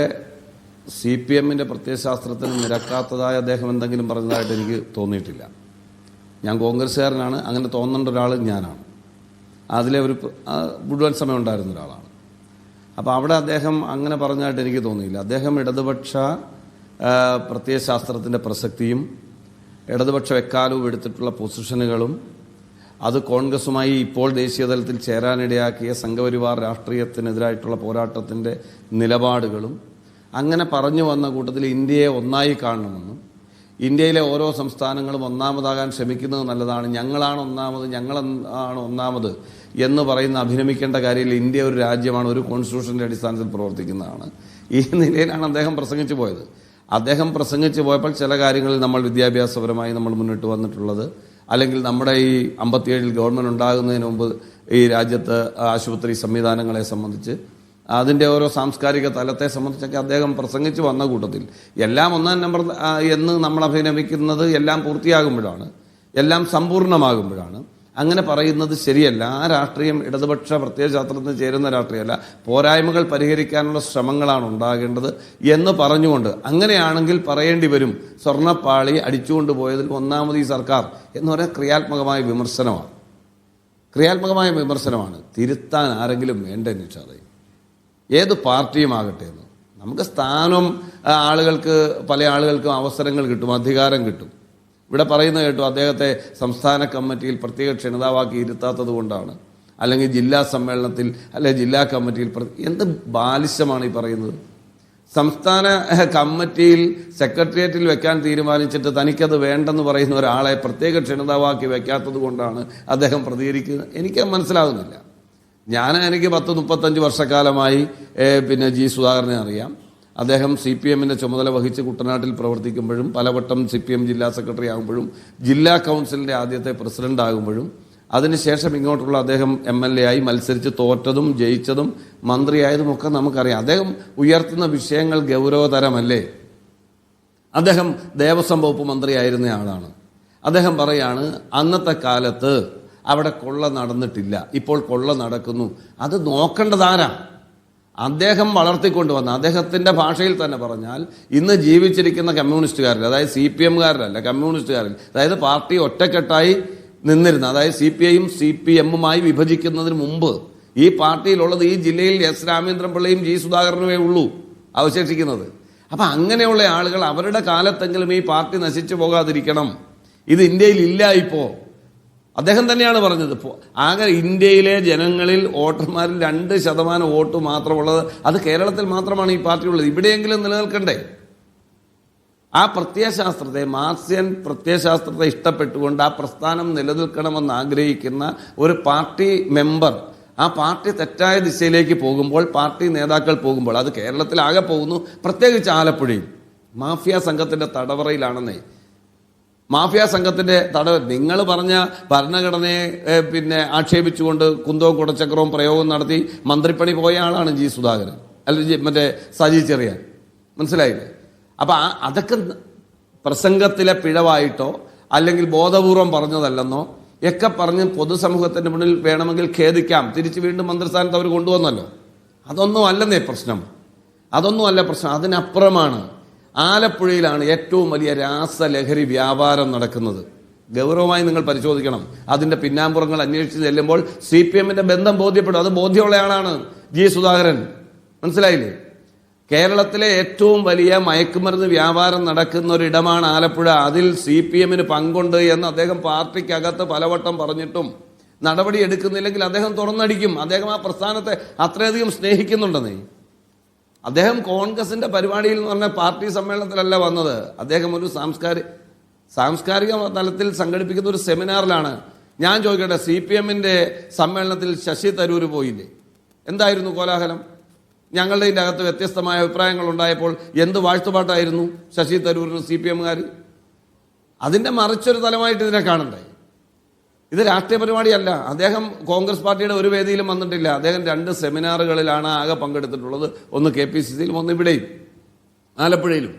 CPM-ന്റെ പ്രത്യയശാസ്ത്രത്തിന് നിരക്കാത്തതായ അദ്ദേഹം എന്തെങ്കിലും പറഞ്ഞതായിട്ട് എനിക്ക് തോന്നിയിട്ടില്ല. ഞാൻ കോൺഗ്രസ്സുകാരനാണ്, അങ്ങനെ തോന്നേണ്ട ഒരാൾ ഞാനാണ്. അതിലെ ഒരു മുഴുവൻ സമയം ഉണ്ടായിരുന്ന ഒരാളാണ്. അപ്പോൾ അവിടെ അദ്ദേഹം അങ്ങനെ പറഞ്ഞതായിട്ട് എനിക്ക് തോന്നിയില്ല. അദ്ദേഹം ഇടതുപക്ഷ പ്രത്യയശാസ്ത്രത്തിൻ്റെ പ്രസക്തിയും ഇടതുപക്ഷം എക്കാലവും എടുത്തിട്ടുള്ള പൊസിഷനുകളും അത് കോൺഗ്രസുമായി ഇപ്പോൾ ദേശീയതലത്തിൽ ചേരാനിടയാക്കിയ സംഘപരിവാർ രാഷ്ട്രീയത്തിനെതിരായിട്ടുള്ള പോരാട്ടത്തിൻ്റെ നിലപാടുകളും അങ്ങനെ പറഞ്ഞു വന്ന കൂട്ടത്തിൽ ഇന്ത്യയെ ഒന്നായി കാണണമെന്നും ഇന്ത്യയിലെ ഓരോ സംസ്ഥാനങ്ങളും ഒന്നാമതാകാൻ ശ്രമിക്കുന്നത് നല്ലതാണ്, ഞങ്ങളാണ് ഒന്നാമത് എന്ന് പറയുന്ന അഭിനമിക്കേണ്ട കാര്യമില്ല. ഇന്ത്യ ഒരു രാജ്യമാണ്, ഒരു കോൺസ്റ്റിറ്റ്യൂഷൻ്റെ അടിസ്ഥാനത്തിൽ പ്രവർത്തിക്കുന്നതാണ്. ഈ നിലയിലാണ് അദ്ദേഹം പ്രസംഗിച്ചു പോയത്. അദ്ദേഹം പ്രസംഗിച്ചു പോയപ്പോൾ ചില കാര്യങ്ങളിൽ നമ്മൾ വിദ്യാഭ്യാസപരമായി നമ്മൾ മുന്നിട്ട് വന്നിട്ടുള്ളത്, അല്ലെങ്കിൽ നമ്മുടെ ഈ 57 ഗവൺമെൻറ് ഉണ്ടാകുന്നതിന് മുമ്പ് ഈ രാജ്യത്ത് ആശുപത്രി സംവിധാനങ്ങളെ സംബന്ധിച്ച് അതിൻ്റെ ഓരോ സാംസ്കാരിക തലത്തെ സംബന്ധിച്ചൊക്കെ അദ്ദേഹം പ്രസംഗിച്ച് വന്ന കൂട്ടത്തിൽ എല്ലാം ഒന്നാം നമ്പർ എന്ന് നമ്മൾ അഭിനമിക്കുന്നത് എല്ലാം പൂർത്തിയാകുമ്പോഴാണ്, എല്ലാം സമ്പൂർണ്ണമാകുമ്പോഴാണ്. അങ്ങനെ പറയുന്നത് ശരിയല്ല. ആ രാഷ്ട്രീയം ഇടതുപക്ഷ പ്രത്യയശാസ്ത്രത്തിന് ചേരുന്ന രാഷ്ട്രീയമല്ല, പോരായ്മകൾ പരിഹരിക്കാനുള്ള ശ്രമങ്ങളാണ് ഉണ്ടാകേണ്ടത് എന്ന് പറഞ്ഞുകൊണ്ട്, അങ്ങനെയാണെങ്കിൽ പറയേണ്ടി വരും സ്വർണ്ണപ്പാളി അടിച്ചുകൊണ്ടുപോയതിൽ ഒന്നാമത് ഈ സർക്കാർ എന്ന് പറയാൻ ക്രിയാത്മകമായ വിമർശനമാണ്. തിരുത്താൻ ആരെങ്കിലും വേണ്ട നിഷാദേ, ഏത് പാർട്ടിയുമാകട്ടെ എന്ന്. നമുക്ക് സ്ഥാനം പല ആളുകൾക്കും അവസരങ്ങൾ കിട്ടും, അധികാരം കിട്ടും. ഇവിടെ പറയുന്നത് കേട്ടു അദ്ദേഹത്തെ സംസ്ഥാന കമ്മിറ്റിയിൽ പ്രത്യേക ക്ഷണിതാവാക്കി ഇരുത്താത്തത് കൊണ്ടാണ്, അല്ലെങ്കിൽ ജില്ലാ സമ്മേളനത്തിൽ അല്ലെങ്കിൽ ജില്ലാ കമ്മിറ്റിയിൽ എന്ത് ബാലിശമാണ് ഈ പറയുന്നത്? സംസ്ഥാന കമ്മിറ്റിയിൽ സെക്രട്ടേറിയറ്റിൽ വെക്കാൻ തീരുമാനിച്ചിട്ട് തനിക്കത് വേണ്ടെന്ന് പറയുന്ന ഒരാളെ പ്രത്യേക ക്ഷണിതാവാക്കി വെക്കാത്തത് കൊണ്ടാണ് അദ്ദേഹം പ്രതികരിക്കുന്നത്. എനിക്ക് മനസ്സിലാകുന്നില്ല. എനിക്ക് 10-35 വർഷക്കാലമായി ജി സുധാകരനെ അറിയാം. അദ്ദേഹം CPM-ന്റെ ചുമതല വഹിച്ച് കുട്ടനാട്ടിൽ പ്രവർത്തിക്കുമ്പോഴും പലവട്ടം CPM ജില്ലാ സെക്രട്ടറി ആകുമ്പോഴും ജില്ലാ കൗൺസിലിൻ്റെ ആദ്യത്തെ പ്രസിഡന്റ് ആകുമ്പോഴും അതിനുശേഷം ഇങ്ങോട്ടുള്ള അദ്ദേഹം MLA ആയി മത്സരിച്ച് തോറ്റതും ജയിച്ചതും മന്ത്രിയായതും ഒക്കെ നമുക്കറിയാം. അദ്ദേഹം ഉയർത്തുന്ന വിഷയങ്ങൾ ഗൗരവതരമല്ലേ? അദ്ദേഹം ദേവസ്വം വകുപ്പ് മന്ത്രിയായിരുന്ന ആളാണ്. അദ്ദേഹം പറയാണ് അന്നത്തെ കാലത്ത് അവിടെ കൊള്ള നടന്നിട്ടില്ല, ഇപ്പോൾ കൊള്ള നടക്കുന്നു. അത് നോക്കേണ്ടതാരാ? അദ്ദേഹം വളർത്തിക്കൊണ്ടുവന്ന, അദ്ദേഹത്തിൻ്റെ ഭാഷയിൽ തന്നെ പറഞ്ഞാൽ ഇന്ന് ജീവിച്ചിരിക്കുന്ന കമ്മ്യൂണിസ്റ്റുകാരിൽ, അതായത് CPM-കാരിലല്ല, കമ്മ്യൂണിസ്റ്റുകാരിൽ, അതായത് പാർട്ടി ഒറ്റക്കെട്ടായി നിന്നിരുന്ന, അതായത് CPI-യും CPM-ഉമായി വിഭജിക്കുന്നതിന് മുമ്പ് ഈ പാർട്ടിയിലുള്ളത് ഈ ജില്ലയിൽ S. രാമേന്ദ്രൻപിള്ളയും ജി സുധാകരനുമേ ഉള്ളൂ അവശേഷിക്കുന്നത്. അപ്പം അങ്ങനെയുള്ള ആളുകൾ അവരുടെ കാലത്തെങ്കിലും ഈ പാർട്ടി നശിച്ചു പോകാതിരിക്കണം. ഇത് ഇന്ത്യയിൽ ഇല്ല. ഇപ്പോൾ അദ്ദേഹം തന്നെയാണ് പറഞ്ഞത്, ആകെ ഇന്ത്യയിലെ ജനങ്ങളിൽ വോട്ടർമാരിൽ 2% വോട്ട് മാത്രമുള്ളത്, അത് കേരളത്തിൽ മാത്രമാണ് ഈ പാർട്ടി ഉള്ളത്. ഇവിടെയെങ്കിലും നിലനിൽക്കണ്ടേ? ആ പ്രത്യയശാസ്ത്രത്തെ, മാർക്സിയൻ പ്രത്യയശാസ്ത്രത്തെ ഇഷ്ടപ്പെട്ടുകൊണ്ട് ആ പ്രസ്ഥാനം നിലനിൽക്കണമെന്ന് ആഗ്രഹിക്കുന്ന ഒരു പാർട്ടി മെമ്പർ ആ പാർട്ടി തെറ്റായ ദിശയിലേക്ക് പോകുമ്പോൾ, പാർട്ടി നേതാക്കൾ പോകുമ്പോൾ, അത് കേരളത്തിലാകെ പോകുന്നു, പ്രത്യേകിച്ച് ആലപ്പുഴയിൽ മാഫിയ സംഘത്തിൻ്റെ തടവറയിലാണെന്നേ. മാഫിയ സംഘത്തിന്റെ നിങ്ങൾ പറഞ്ഞ ഭരണഘടനയെ ആക്ഷേപിച്ചുകൊണ്ട് കുന്തവും കുടച്ചക്രവും പ്രയോഗം നടത്തി മന്ത്രിപ്പണി പോയ ആളാണ് ജി സുധാകരൻ, അല്ലെങ്കിൽ സജി ചെറിയാൻ. മനസ്സിലായില്ലേ? അപ്പൊ അതൊക്കെ പ്രസംഗത്തിലെ പിഴവായിട്ടോ അല്ലെങ്കിൽ ബോധപൂർവം പറഞ്ഞതല്ലെന്നോ ഒക്കെ പറഞ്ഞ് പൊതുസമൂഹത്തിന്റെ മുന്നിൽ വേണമെങ്കിൽ ഖേദിക്കാം. തിരിച്ച് വീണ്ടും മന്ത്രിസ്ഥാനത്ത് അവർ കൊണ്ടുവന്നല്ലോ. അതൊന്നും അല്ലെന്നേ പ്രശ്നം. അതിനപ്പുറമാണ്. ആലപ്പുഴയിലാണ് ഏറ്റവും വലിയ രാസലഹരി വ്യാപാരം നടക്കുന്നത്. ഗൗരവമായി നിങ്ങൾ പരിശോധിക്കണം. അതിന്റെ പിന്നാമ്പുറങ്ങൾ അന്വേഷിച്ച് ചെല്ലുമ്പോൾ CPM-ന്റെ ബന്ധം ബോധ്യപ്പെടും. അത് ബോധ്യമുള്ള ആളാണ് ജി സുധാകരൻ. മനസ്സിലായില്ലേ? കേരളത്തിലെ ഏറ്റവും വലിയ മയക്കുമരുന്ന് വ്യാപാരം നടക്കുന്ന ഒരിടമാണ് ആലപ്പുഴ. അതിൽ CPM-ന് പങ്കുണ്ട് എന്ന് അദ്ദേഹം പാർട്ടിക്കകത്ത് പലവട്ടം പറഞ്ഞിട്ടും നടപടി എടുക്കുന്നില്ലെങ്കിൽ അദ്ദേഹം തുറന്നടിക്കും. അദ്ദേഹം ആ പ്രസ്ഥാനത്തെ അത്രയധികം സ്നേഹിക്കുന്നുണ്ടെന്നേ. അദ്ദേഹം കോൺഗ്രസിന്റെ പരിപാടിയിൽ എന്ന് പറഞ്ഞ പാർട്ടി സമ്മേളനത്തിലല്ല വന്നത്. അദ്ദേഹം ഒരു സാംസ്കാരിക തലത്തിൽ സംഘടിപ്പിക്കുന്ന ഒരു സെമിനാറിലാണ്. ഞാൻ ചോദിക്കട്ടെ, CPM-ന്റെ സമ്മേളനത്തിൽ ശശി തരൂർ പോയില്ലേ? എന്തായിരുന്നു കോലാഹലം? ഞങ്ങളുടെ ഇതിൻ്റെ അകത്ത് വ്യത്യസ്തമായ അഭിപ്രായങ്ങൾ ഉണ്ടായപ്പോൾ എന്ത് വാഴ്ത്തുപാട്ടായിരുന്നു ശശി തരൂരിന് CPM-കാർ? അതിൻ്റെ മറിച്ചൊരു തലമായിട്ട് ഇതിനെ കാണണ്ടേ? ഇത് രാഷ്ട്രീയ പരിപാടിയല്ല. അദ്ദേഹം കോൺഗ്രസ് പാർട്ടിയുടെ ഒരു വേദിയിലും വന്നിട്ടില്ല. അദ്ദേഹം 2 സെമിനാറുകളിലാണ് ആകെ പങ്കെടുത്തിട്ടുള്ളത്. ഒന്ന് KPCC-യിലും ഒന്ന് ഇവിടെയും ആലപ്പുഴയിലും.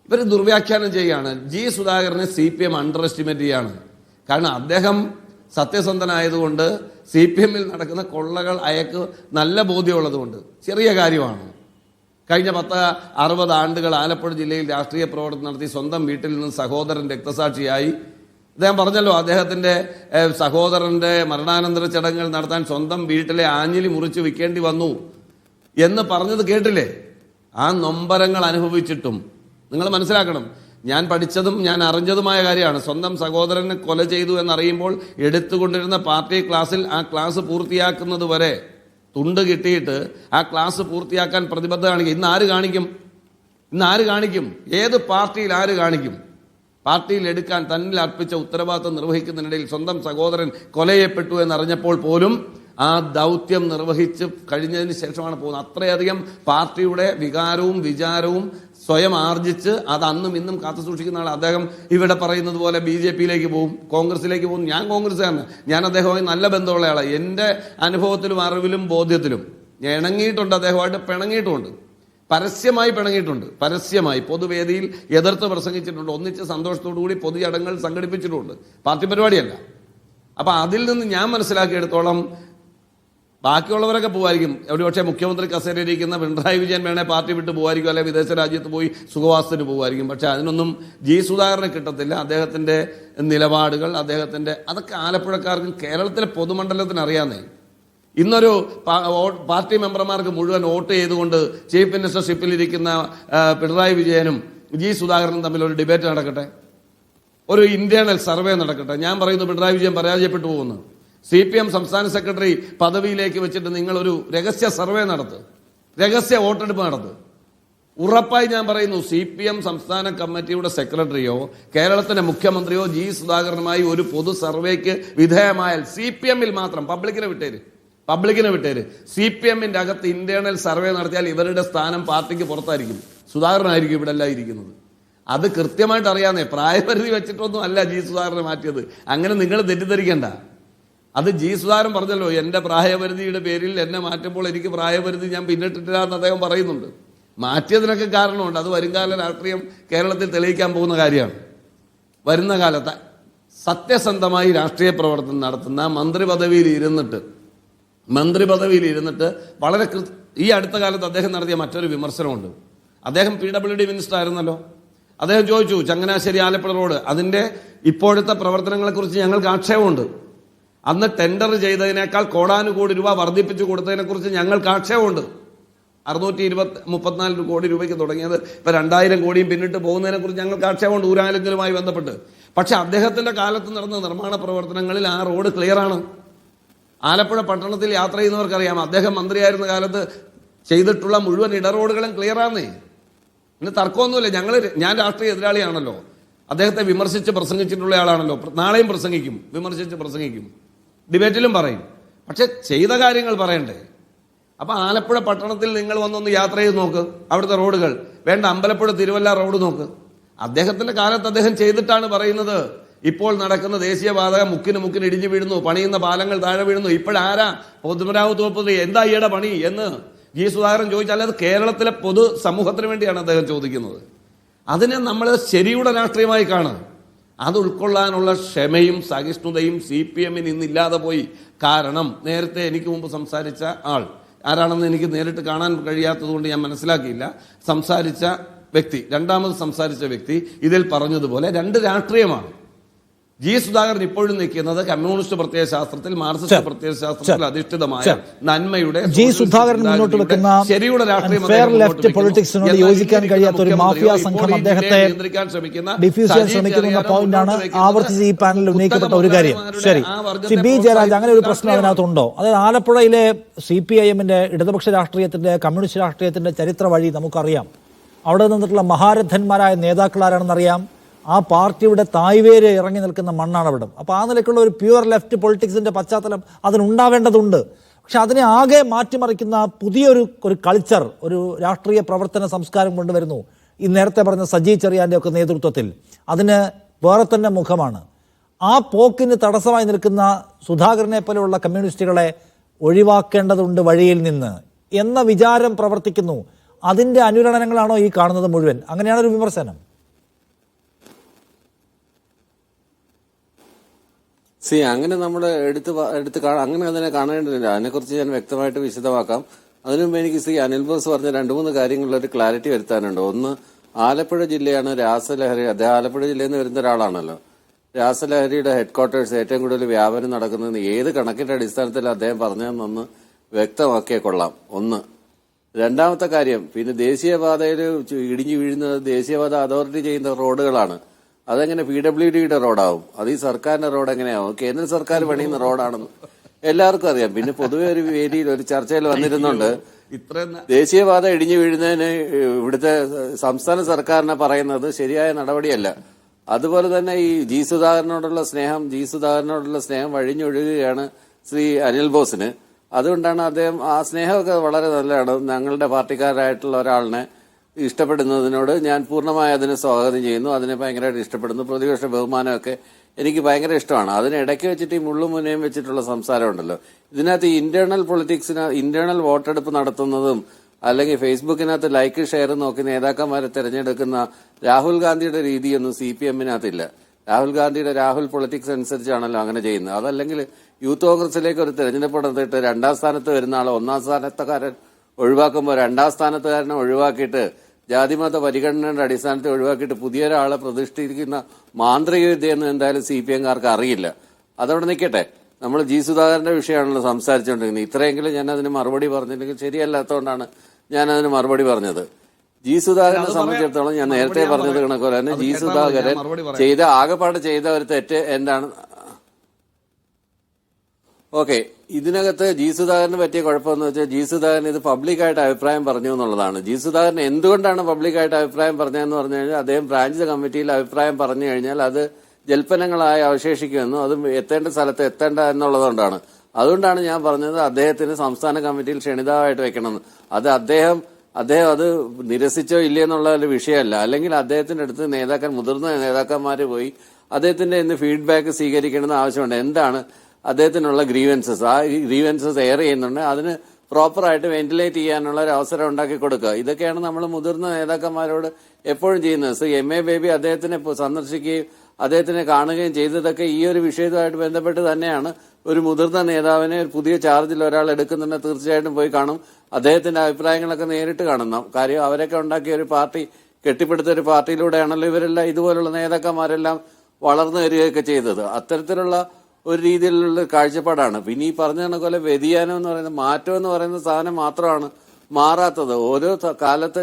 ഇവർ ദുർവ്യാഖ്യാനം ചെയ്യുകയാണ്. ജി സുധാകരനെ CPM അണ്ടർ എസ്റ്റിമേറ്റ് ചെയ്യാണ്. കാരണം അദ്ദേഹം സത്യസന്ധനായതുകൊണ്ട് CPM-ൽ നടക്കുന്ന കൊള്ളകൾ അയാൾക്ക് നല്ല ബോധ്യമുള്ളതുകൊണ്ട്. ചെറിയ കാര്യമാണ്. കഴിഞ്ഞ 60 ആണ്ടുകൾ ആലപ്പുഴ ജില്ലയിൽ രാഷ്ട്രീയ പ്രവർത്തനം നടത്തി സ്വന്തം വീട്ടിൽ നിന്ന് സഹോദരൻ രക്തസാക്ഷിയായി. അദ്ദേഹം പറഞ്ഞല്ലോ, അദ്ദേഹത്തിൻ്റെ സഹോദരൻ്റെ മരണാനന്തര ചടങ്ങുകൾ നടത്താൻ സ്വന്തം വീട്ടിലെ ആഞ്ഞിലി മുറിച്ച് വിൽക്കേണ്ടി വന്നു എന്ന് പറഞ്ഞത് കേട്ടില്ലേ? ആ നൊമ്പരങ്ങൾ അനുഭവിച്ചിട്ടും നിങ്ങൾ മനസ്സിലാക്കണം, ഞാൻ പഠിച്ചതും ഞാൻ അറിഞ്ഞതുമായ കാര്യമാണ്. സ്വന്തം സഹോദരനെ കൊല ചെയ്തു എന്നറിയുമ്പോൾ എടുത്തുകൊണ്ടിരുന്ന പാർട്ടി ക്ലാസ്സിൽ ആ ക്ലാസ് പൂർത്തിയാക്കുന്നത് വരെ തുണ്ട് കിട്ടിയിട്ട് ആ ക്ലാസ് പൂർത്തിയാക്കാൻ പ്രതിബദ്ധത കാണിക്കും. ഇന്ന് ആര് കാണിക്കും? ഏത് പാർട്ടിയിൽ ആര് കാണിക്കും? പാർട്ടിയിൽ എടുക്കാൻ തന്നിൽ അർപ്പിച്ച ഉത്തരവാദിത്വം നിർവഹിക്കുന്നതിനിടയിൽ സ്വന്തം സഹോദരൻ കൊലയപ്പെട്ടു എന്നറിഞ്ഞപ്പോൾ പോലും ആ ദൗത്യം നിർവഹിച്ച് കഴിഞ്ഞതിന് ശേഷമാണ് പോകുന്നത്. അത്രയധികം പാർട്ടിയുടെ വികാരവും വിചാരവും സ്വയം ആർജിച്ച് അത് അന്നും ഇന്നും കാത്തു സൂക്ഷിക്കുന്ന ആൾ. അദ്ദേഹം ഇവിടെ പറയുന്നത് പോലെ BJP-യിലേക്ക് പോകും, കോൺഗ്രസിലേക്ക് പോകും. ഞാൻ കോൺഗ്രസ്സുകാരനാണ്. ഞാൻ അദ്ദേഹവുമായി നല്ല ബന്ധമുള്ള ആളാണ്. എൻ്റെ അനുഭവത്തിലും അറിവിലും ബോധ്യത്തിലും ഞാൻ ഇണങ്ങിയിട്ടുണ്ട്, അദ്ദേഹമായിട്ട് പിണങ്ങിയിട്ടുമുണ്ട്, പരസ്യമായി പിണങ്ങിയിട്ടുണ്ട്, പരസ്യമായി പൊതുവേദിയിൽ എതിർത്ത് പ്രസംഗിച്ചിട്ടുണ്ട്, ഒന്നിച്ച് സന്തോഷത്തോടു കൂടി പൊതുചടങ്ങുകൾ സംഘടിപ്പിച്ചിട്ടുണ്ട്. പാർട്ടി പരിപാടിയല്ല. അപ്പം അതിൽ നിന്ന് ഞാൻ മനസ്സിലാക്കിയെടുത്തോളം ബാക്കിയുള്ളവരൊക്കെ പോകുമായിരിക്കും. പക്ഷേ മുഖ്യമന്ത്രി കസേരയിരിക്കുന്ന പിണറായി വിജയൻ വേണേൽ പാർട്ടി വിട്ട് പോകുമായിരിക്കും, അല്ലെങ്കിൽ വിദേശ രാജ്യത്ത് പോയി സുഖവാസത്തിന് പോകുമായിരിക്കും. പക്ഷേ അതിനൊന്നും ജി സുധാകരനെ കിട്ടത്തില്ല. അദ്ദേഹത്തിൻ്റെ നിലപാടുകൾ, അതൊക്കെ ആലപ്പുഴക്കാർക്കും കേരളത്തിലെ പൊതുമണ്ഡലത്തിന് അറിയാന്നേ. ഇന്നൊരു പാർട്ടി മെമ്പർമാർക്ക് മുഴുവൻ വോട്ട് ചെയ്തുകൊണ്ട് ചീഫ് മിനിസ്റ്റർഷിപ്പിലിരിക്കുന്ന പിണറായി വിജയനും ജി സുധാകരനും തമ്മിൽ ഒരു ഡിബേറ്റ് നടക്കട്ടെ, ഒരു ഇന്റേണൽ സർവേ നടക്കട്ടെ. ഞാൻ പറയുന്നു പിണറായി വിജയൻ പരാജയപ്പെട്ടു പോകുന്നു. CPM സംസ്ഥാന സെക്രട്ടറി പദവിയിലേക്ക് വെച്ചിട്ട് നിങ്ങളൊരു രഹസ്യ സർവേ രഹസ്യ വോട്ടെടുപ്പ് നടത്തുക. ഉറപ്പായി ഞാൻ പറയുന്നു, CPM സംസ്ഥാന കമ്മിറ്റിയുടെ സെക്രട്ടറിയോ കേരളത്തിന്റെ മുഖ്യമന്ത്രിയോ ജി സുധാകരനുമായി ഒരു പൊതു സർവേക്ക് വിധേയമായാൽ CPM-ൽ മാത്രം, പബ്ലിക്കിനെ വിട്ടേര് CPM-ന്റെ അകത്ത് ഇന്റേണൽ സർവേ നടത്തിയാൽ ഇവരുടെ സ്ഥാനം പാർട്ടിക്ക് പുറത്തായിരിക്കും. സുധാകരനായിരിക്കും ഇവിടെ എല്ലാം ഇരിക്കുന്നത്. അത് കൃത്യമായിട്ട് അറിയാന്നേ. പ്രായപരിധി വെച്ചിട്ടൊന്നും അല്ല ജി സുധാകരനെ മാറ്റിയത്. അങ്ങനെ നിങ്ങൾ തെറ്റിദ്ധരിക്കണ്ട. അത് ജി സുധാകരൻ പറഞ്ഞല്ലോ, എൻ്റെ പ്രായപരിധിയുടെ പേരിൽ എന്നെ മാറ്റുമ്പോൾ എനിക്ക് പ്രായപരിധി ഞാൻ പിന്നിട്ടിട്ടില്ല എന്ന് അദ്ദേഹം പറയുന്നുണ്ട്. മാറ്റിയതിനൊക്കെ കാരണമുണ്ട്. അത് വരുംകാല രാഷ്ട്രീയം കേരളത്തിൽ തെളിയിക്കാൻ പോകുന്ന കാര്യമാണ്. വരുന്ന കാലത്ത് സത്യസന്ധമായി രാഷ്ട്രീയ പ്രവർത്തനം നടത്തുന്ന മന്ത്രി പദവിയിൽ ഇരുന്നിട്ട് വളരെ ഈ അടുത്ത കാലത്ത് അദ്ദേഹം നടത്തിയ മറ്റൊരു വിമർശനമുണ്ട്. അദ്ദേഹം PWD മിനിസ്റ്റർ ആയിരുന്നല്ലോ. അദ്ദേഹം ചോദിച്ചു, ചങ്ങനാശ്ശേരി ആലപ്പുഴ റോഡ് അതിൻ്റെ ഇപ്പോഴത്തെ പ്രവർത്തനങ്ങളെക്കുറിച്ച് ഞങ്ങൾക്ക് ആക്ഷേപമുണ്ട്. അന്ന് ടെൻഡർ ചെയ്തതിനേക്കാൾ കോടാനുകോടി രൂപ വർദ്ധിപ്പിച്ചു കൊടുത്തതിനെക്കുറിച്ച് ഞങ്ങൾക്ക് ആക്ഷേപമുണ്ട്. 634 കോടി രൂപയ്ക്ക് തുടങ്ങിയത് ഇപ്പം 2000 കോടിയും പിന്നിട്ട് പോകുന്നതിനെക്കുറിച്ച് ഞങ്ങൾക്ക് ആക്ഷേപമുണ്ട് ഊരാലുങ്കലുമായി ബന്ധപ്പെട്ട്. പക്ഷെ അദ്ദേഹത്തിൻ്റെ കാലത്ത് നടന്ന നിർമ്മാണ പ്രവർത്തനങ്ങളിൽ ആ റോഡ് ക്ലിയറാണ്. ആലപ്പുഴ പട്ടണത്തിൽ യാത്ര ചെയ്യുന്നവർക്കറിയാം, അദ്ദേഹം മന്ത്രിയായിരുന്ന കാലത്ത് ചെയ്തിട്ടുള്ള മുഴുവൻ ഇടറോഡുകളും ക്ലിയറാന്നേ. ഇന്ന് തർക്കമൊന്നുമില്ല. ഞാൻ രാഷ്ട്രീയ എതിരാളിയാണല്ലോ, അദ്ദേഹത്തെ വിമർശിച്ച് പ്രസംഗിച്ചിട്ടുള്ള ആളാണല്ലോ. നാളെയും വിമർശിച്ച് പ്രസംഗിക്കും, ഡിബേറ്റിലും പറയും. പക്ഷെ ചെയ്ത കാര്യങ്ങൾ പറയണ്ടേ? അപ്പം ആലപ്പുഴ പട്ടണത്തിൽ നിങ്ങൾ വന്നൊന്ന് യാത്ര ചെയ്ത് നോക്ക്, അവിടുത്തെ റോഡുകൾ. വേണ്ട, അമ്പലപ്പുഴ തിരുവല്ല റോഡ് നോക്ക്. അദ്ദേഹത്തിന്റെ കാലത്ത് അദ്ദേഹം ചെയ്തിട്ടാണ് പറയുന്നത്. ഇപ്പോൾ നടക്കുന്ന ദേശീയപാത മുക്കിന് ഇടിഞ്ഞു വീഴുന്നു, പണിയുന്ന പാലങ്ങൾ താഴെ വീഴുന്നു. ഇപ്പോഴാരാ പൊതുമരാമത്ത് വകുപ്പ് എന്താ ഈയുടെ പണി എന്ന് ജി സുധാകരൻ ചോദിച്ചാൽ അത് കേരളത്തിലെ പൊതു സമൂഹത്തിന് വേണ്ടിയാണ് അദ്ദേഹം ചോദിക്കുന്നത്. അതിനെ നമ്മൾ ശരിയുടെ രാഷ്ട്രീയമായി കാണുക. അത് ഉൾക്കൊള്ളാനുള്ള ക്ഷമയും സഹിഷ്ണുതയും CPM-ന് ഇന്നില്ലാതെ പോയി. കാരണം നേരത്തെ എനിക്ക് മുമ്പ് സംസാരിച്ച ആൾ ആരാണെന്ന് എനിക്ക് നേരിട്ട് കാണാൻ കഴിയാത്തതുകൊണ്ട് ഞാൻ മനസ്സിലാക്കിയില്ല. രണ്ടാമത് സംസാരിച്ച വ്യക്തി ഇതിൽ പറഞ്ഞതുപോലെ 2 രാഷ്ട്രീയമാണ്. ജി സുധാകരൻ ഇപ്പോഴും നിൽക്കുന്നത് കമ്മ്യൂണിസ്റ്റ് പ്രത്യയശാസ്ത്രത്തിൽ, മാർക്സിസ്റ്റ് പ്രത്യയശാസ്ത്രത്തിൽ അധിഷ്ഠിതമായ നന്മയുടെ, ജി സുധാകരൻ മുന്നോട്ട് വെക്കുന്ന ശരിയുടെ രാഷ്ട്രീയം ഫെയർ ലെഫ്റ്റ് പൊളിറ്റിക്സിനോട് യോജിക്കാൻ കഴിയാത്ത ഒരു മാഫിയ സംഘം അദ്ദേഹത്തെ ഡിഫ്യൂസ് ചെയ്യാൻ ശ്രമിക്കുന്ന പോയിന്റാണ് ആവർത്തിച്ച് ഈ പാനലിൽ ഉന്നയിക്കപ്പെട്ട ഒരു കാര്യം. ശരി, ശ്രീ ബി ജയരാജ്, അങ്ങനെ ഒരു പ്രശ്നം അതിനകത്തുണ്ടോ? അതായത് ആലപ്പുഴയിലെ CPIM-ന്റെ ഇടതുപക്ഷ രാഷ്ട്രീയത്തിന്റെ, കമ്മ്യൂണിസ്റ്റ് രാഷ്ട്രീയത്തിന്റെ ചരിത്ര വഴി നമുക്കറിയാം. അവിടെ നിന്നിട്ടുള്ള മഹാരഥന്മാരായ നേതാക്കൾ ആരാണെന്നറിയാം. ആ പാർട്ടിയുടെ തായ്വേര് ഇറങ്ങി നിൽക്കുന്ന മണ്ണാണ് അവിടെ. അപ്പോൾ ആ നിലയ്ക്കുള്ള ഒരു പ്യുവർ ലെഫ്റ്റ് പൊളിറ്റിക്സിന്റെ പശ്ചാത്തലം അതിനുണ്ടാവേണ്ടതുണ്ട്. പക്ഷെ അതിനെ ആകെ മാറ്റിമറിക്കുന്ന പുതിയൊരു കൾച്ചർ, ഒരു രാഷ്ട്രീയ പ്രവർത്തന സംസ്കാരം കൊണ്ടുവരുന്നു ഈ നേരത്തെ പറഞ്ഞ സജി ചെറിയാന്റെ ഒക്കെ നേതൃത്വത്തിൽ. അതിന് വേറെ തന്നെ മുഖമാണ്. ആ പോക്കിന് തടസ്സമായി നിൽക്കുന്ന സുധാകരനെ പോലെയുള്ള കമ്മ്യൂണിസ്റ്റുകളെ ഒഴിവാക്കേണ്ടതുണ്ട് വഴിയിൽ നിന്ന് എന്ന വിചാരം പ്രവർത്തിക്കുന്നു. അതിന്റെ അനുരണനങ്ങളാണോ ഈ കാണുന്നത് മുഴുവൻ? അങ്ങനെയാണ് ഒരു വിമർശനം. അങ്ങനെ നമ്മൾ അങ്ങനെ അതിനെ കാണേണ്ടതില്ല. അതിനെക്കുറിച്ച് ഞാൻ വ്യക്തമായിട്ട് വിശദമാക്കാം. അതിനുമുമ്പ് എനിക്ക് അനിൽ ബോസ് പറഞ്ഞ 2-3 കാര്യങ്ങളിൽ ഒരു ക്ലാരിറ്റി വരുത്താനുണ്ട്. ഒന്ന്, ആലപ്പുഴ ജില്ലയാണ് രാസലഹരി, അദ്ദേഹം ആലപ്പുഴ ജില്ലയിൽ നിന്ന് വരുന്ന ഒരാളാണല്ലോ. രാസലഹരിയുടെ ഹെഡ്ക്വാർട്ടേഴ്സ് ഏറ്റവും കൂടുതൽ വ്യാപനം നടക്കുന്നത് ഏത് കണക്കിന്റെ അടിസ്ഥാനത്തിൽ അദ്ദേഹം പറഞ്ഞതെന്നൊന്ന് വ്യക്തമാക്കിയേ കൊള്ളാം. ഒന്ന്. രണ്ടാമത്തെ കാര്യം, പിന്നെ ദേശീയപാതയിൽ ഇടിഞ്ഞു വീഴുന്നത് ദേശീയപാത അതോറിറ്റി ചെയ്യുന്ന റോഡുകളാണ്. അതെങ്ങനെ PWDയുടെ റോഡാവും? അത് ഈ സർക്കാരിന്റെ റോഡ് എങ്ങനെയാവും? കേന്ദ്ര സർക്കാർ പണിയുന്ന റോഡാണെന്ന് എല്ലാവർക്കും അറിയാം. പിന്നെ പൊതുവെ ഒരു വേദിയിൽ ഒരു ചർച്ചയിൽ വന്നിരുന്നുണ്ട്, ദേശീയപാത ഇടിഞ്ഞു വീഴുന്നതിന് ഇവിടുത്തെ സംസ്ഥാന സർക്കാരിനെ പറയുന്നത് ശരിയായ നടപടിയല്ല. അതുപോലെ തന്നെ ഈ ജി സുധാകരനോടുള്ള സ്നേഹം വഴിഞ്ഞൊഴുകുകയാണ് ശ്രീ അനിൽ ബോസിന്. അതുകൊണ്ടാണ് അദ്ദേഹം ആ സ്നേഹമൊക്കെ വളരെ നല്ലതാണ്. ഞങ്ങളുടെ പാർട്ടിക്കാരായിട്ടുള്ള ഒരാളിനെ ഇഷ്ടപ്പെടുന്നതിനോട് ഞാൻ പൂർണ്ണമായി അതിനെ സ്വാഗതം ചെയ്യുന്നു. അതിനെ ഭയങ്കരമായിട്ട് ഇഷ്ടപ്പെടുന്നു. പ്രതിപക്ഷ ബഹുമാനമൊക്കെ എനിക്ക് ഭയങ്കര ഇഷ്ടമാണ്. അതിനിടയ്ക്ക് വെച്ചിട്ട് ഈ മുള്ളും മുനയും വെച്ചിട്ടുള്ള സംസാരം ഉണ്ടല്ലോ. ഇതിനകത്ത് ഇന്റേണൽ പൊളിറ്റിക്സിന് ഇന്റേണൽ വോട്ടെടുപ്പ് നടത്തുന്നതും അല്ലെങ്കിൽ ഫേസ്ബുക്കിനകത്ത് ലൈക്ക് ഷെയർ നോക്കി നേതാക്കന്മാരെ തെരഞ്ഞെടുക്കുന്ന രാഹുൽ ഗാന്ധിയുടെ രീതിയൊന്നും CPM-നകത്തില്ല. രാഹുൽ പൊളിറ്റിക്സ് അനുസരിച്ചാണല്ലോ അങ്ങനെ ചെയ്യുന്നത്. അതല്ലെങ്കിൽ യൂത്ത് കോൺഗ്രസിലേക്ക് ഒരു തെരഞ്ഞെടുപ്പ് നടത്തിയിട്ട് 2ാം സ്ഥാനത്ത് വരുന്ന ആളെ 1ാം സ്ഥാനത്തുകാരൻ ഒഴിവാക്കുമ്പോൾ 2ാം സ്ഥാനത്തുകാരനെ ഒഴിവാക്കിയിട്ട് ജാതിമത പരിഗണനയുടെ അടിസ്ഥാനത്തിൽ ഒഴിവാക്കിയിട്ട് പുതിയ ഒരാളെ പ്രതിഷ്ഠിക്കുന്ന മാന്ത്രിക വിദ്യയെന്ന് എന്തായാലും CPM-കാർക്ക് അറിയില്ല. അതവിടെ നിൽക്കട്ടെ. നമ്മൾ ജി സുധാകരന്റെ വിഷയമാണല്ലോ സംസാരിച്ചുകൊണ്ടിരിക്കുന്നത്. ഇത്രയെങ്കിലും ഞാൻ അതിന് മറുപടി പറഞ്ഞില്ലെങ്കിൽ ശരിയല്ലാത്തതുകൊണ്ടാണ് ഞാൻ അതിന് മറുപടി പറഞ്ഞത്. ജി സുധാകരനെ സംബന്ധിച്ചിടത്തോളം ഞാൻ നേരത്തെ പറഞ്ഞത് കണക്കുപോലെ തന്നെ ജി സുധാകരൻ ആകെപ്പാട് ചെയ്ത ഒരു തെറ്റ് എന്താണ്? ഓക്കെ, ഇതിനകത്ത് ജി സുധാകരന് പറ്റിയ കുഴപ്പമെന്ന് വെച്ചാൽ ജി സുധാകരൻ ഇത് പബ്ലിക്കായിട്ട് അഭിപ്രായം പറഞ്ഞു എന്നുള്ളതാണ്. ജി സുധാകരൻ എന്തുകൊണ്ടാണ് പബ്ലിക്കായിട്ട് അഭിപ്രായം പറഞ്ഞതെന്ന് പറഞ്ഞു കഴിഞ്ഞാൽ അദ്ദേഹം ബ്രാഞ്ച് കമ്മിറ്റിയിൽ അഭിപ്രായം പറഞ്ഞു കഴിഞ്ഞാൽ അത് ജൽപ്പനങ്ങളായി അവശേഷിക്കുമെന്നും അത് എത്തേണ്ട സ്ഥലത്ത് എത്തേണ്ട എന്നുള്ളതുകൊണ്ടാണ്. അതുകൊണ്ടാണ് ഞാൻ പറഞ്ഞത് അദ്ദേഹത്തിന് സംസ്ഥാന കമ്മിറ്റിയിൽ ക്ഷണിതാവായിട്ട് വെക്കണമെന്ന്. അത് അദ്ദേഹം അത് നിരസിച്ചോ ഇല്ലയെന്നുള്ള ഒരു വിഷയമല്ല. അല്ലെങ്കിൽ അദ്ദേഹത്തിന്റെ അടുത്ത് മുതിർന്ന നേതാക്കന്മാർ പോയി അദ്ദേഹത്തിന്റെ ഇന്ന് ഫീഡ്ബാക്ക് സ്വീകരിക്കണമെന്ന് ആവശ്യമുണ്ട്. എന്താണ് അദ്ദേഹത്തിനുള്ള ഗ്രീവൻസസ്, ആ ഗ്രീവൻസസ് എയർ ചെയ്യുന്നുണ്ട്, അതിന് പ്രോപ്പറായിട്ട് വെന്റിലേറ്റ് ചെയ്യാനുള്ള ഒരു അവസരം ഉണ്ടാക്കി കൊടുക്കുക. ഇതൊക്കെയാണ് നമ്മൾ മുതിർന്ന നേതാക്കന്മാരോട് എപ്പോഴും ചെയ്യുന്നത്. ശ്രീ MA ബേബി അദ്ദേഹത്തിനെ സന്ദർശിക്കുകയും അദ്ദേഹത്തിനെ കാണുകയും ചെയ്തതൊക്കെ ഈ ഒരു വിഷയവുമായിട്ട് ബന്ധപ്പെട്ട് തന്നെയാണ്. ഒരു മുതിർന്ന നേതാവിനെ പുതിയ ചാർജിൽ ഒരാൾ എടുക്കുന്നുണ്ടെങ്കിൽ തീർച്ചയായിട്ടും പോയി കാണും. അദ്ദേഹത്തിന്റെ അഭിപ്രായങ്ങളൊക്കെ നേരിട്ട് കാണുന്ന കാര്യം. അവരൊക്കെ ഉണ്ടാക്കിയ ഒരു പാർട്ടി, കെട്ടിപ്പടുത്ത ഒരു പാർട്ടിയിലൂടെയാണല്ലോ ഇവരെല്ലാം ഇതുപോലുള്ള നേതാക്കന്മാരെല്ലാം വളർന്നു വരികയൊക്കെ ചെയ്തത്. അത്തരത്തിലുള്ള ഒരു രീതിയിലുള്ള കാഴ്ചപ്പാടാണ്. പിന്നെ ഈ പറഞ്ഞ കണക്കുപോലെ വ്യതിയാനം എന്ന് പറയുന്നത്, മാറ്റം എന്ന് പറയുന്ന സാധനം മാത്രമാണ് മാറാത്തത്. ഓരോ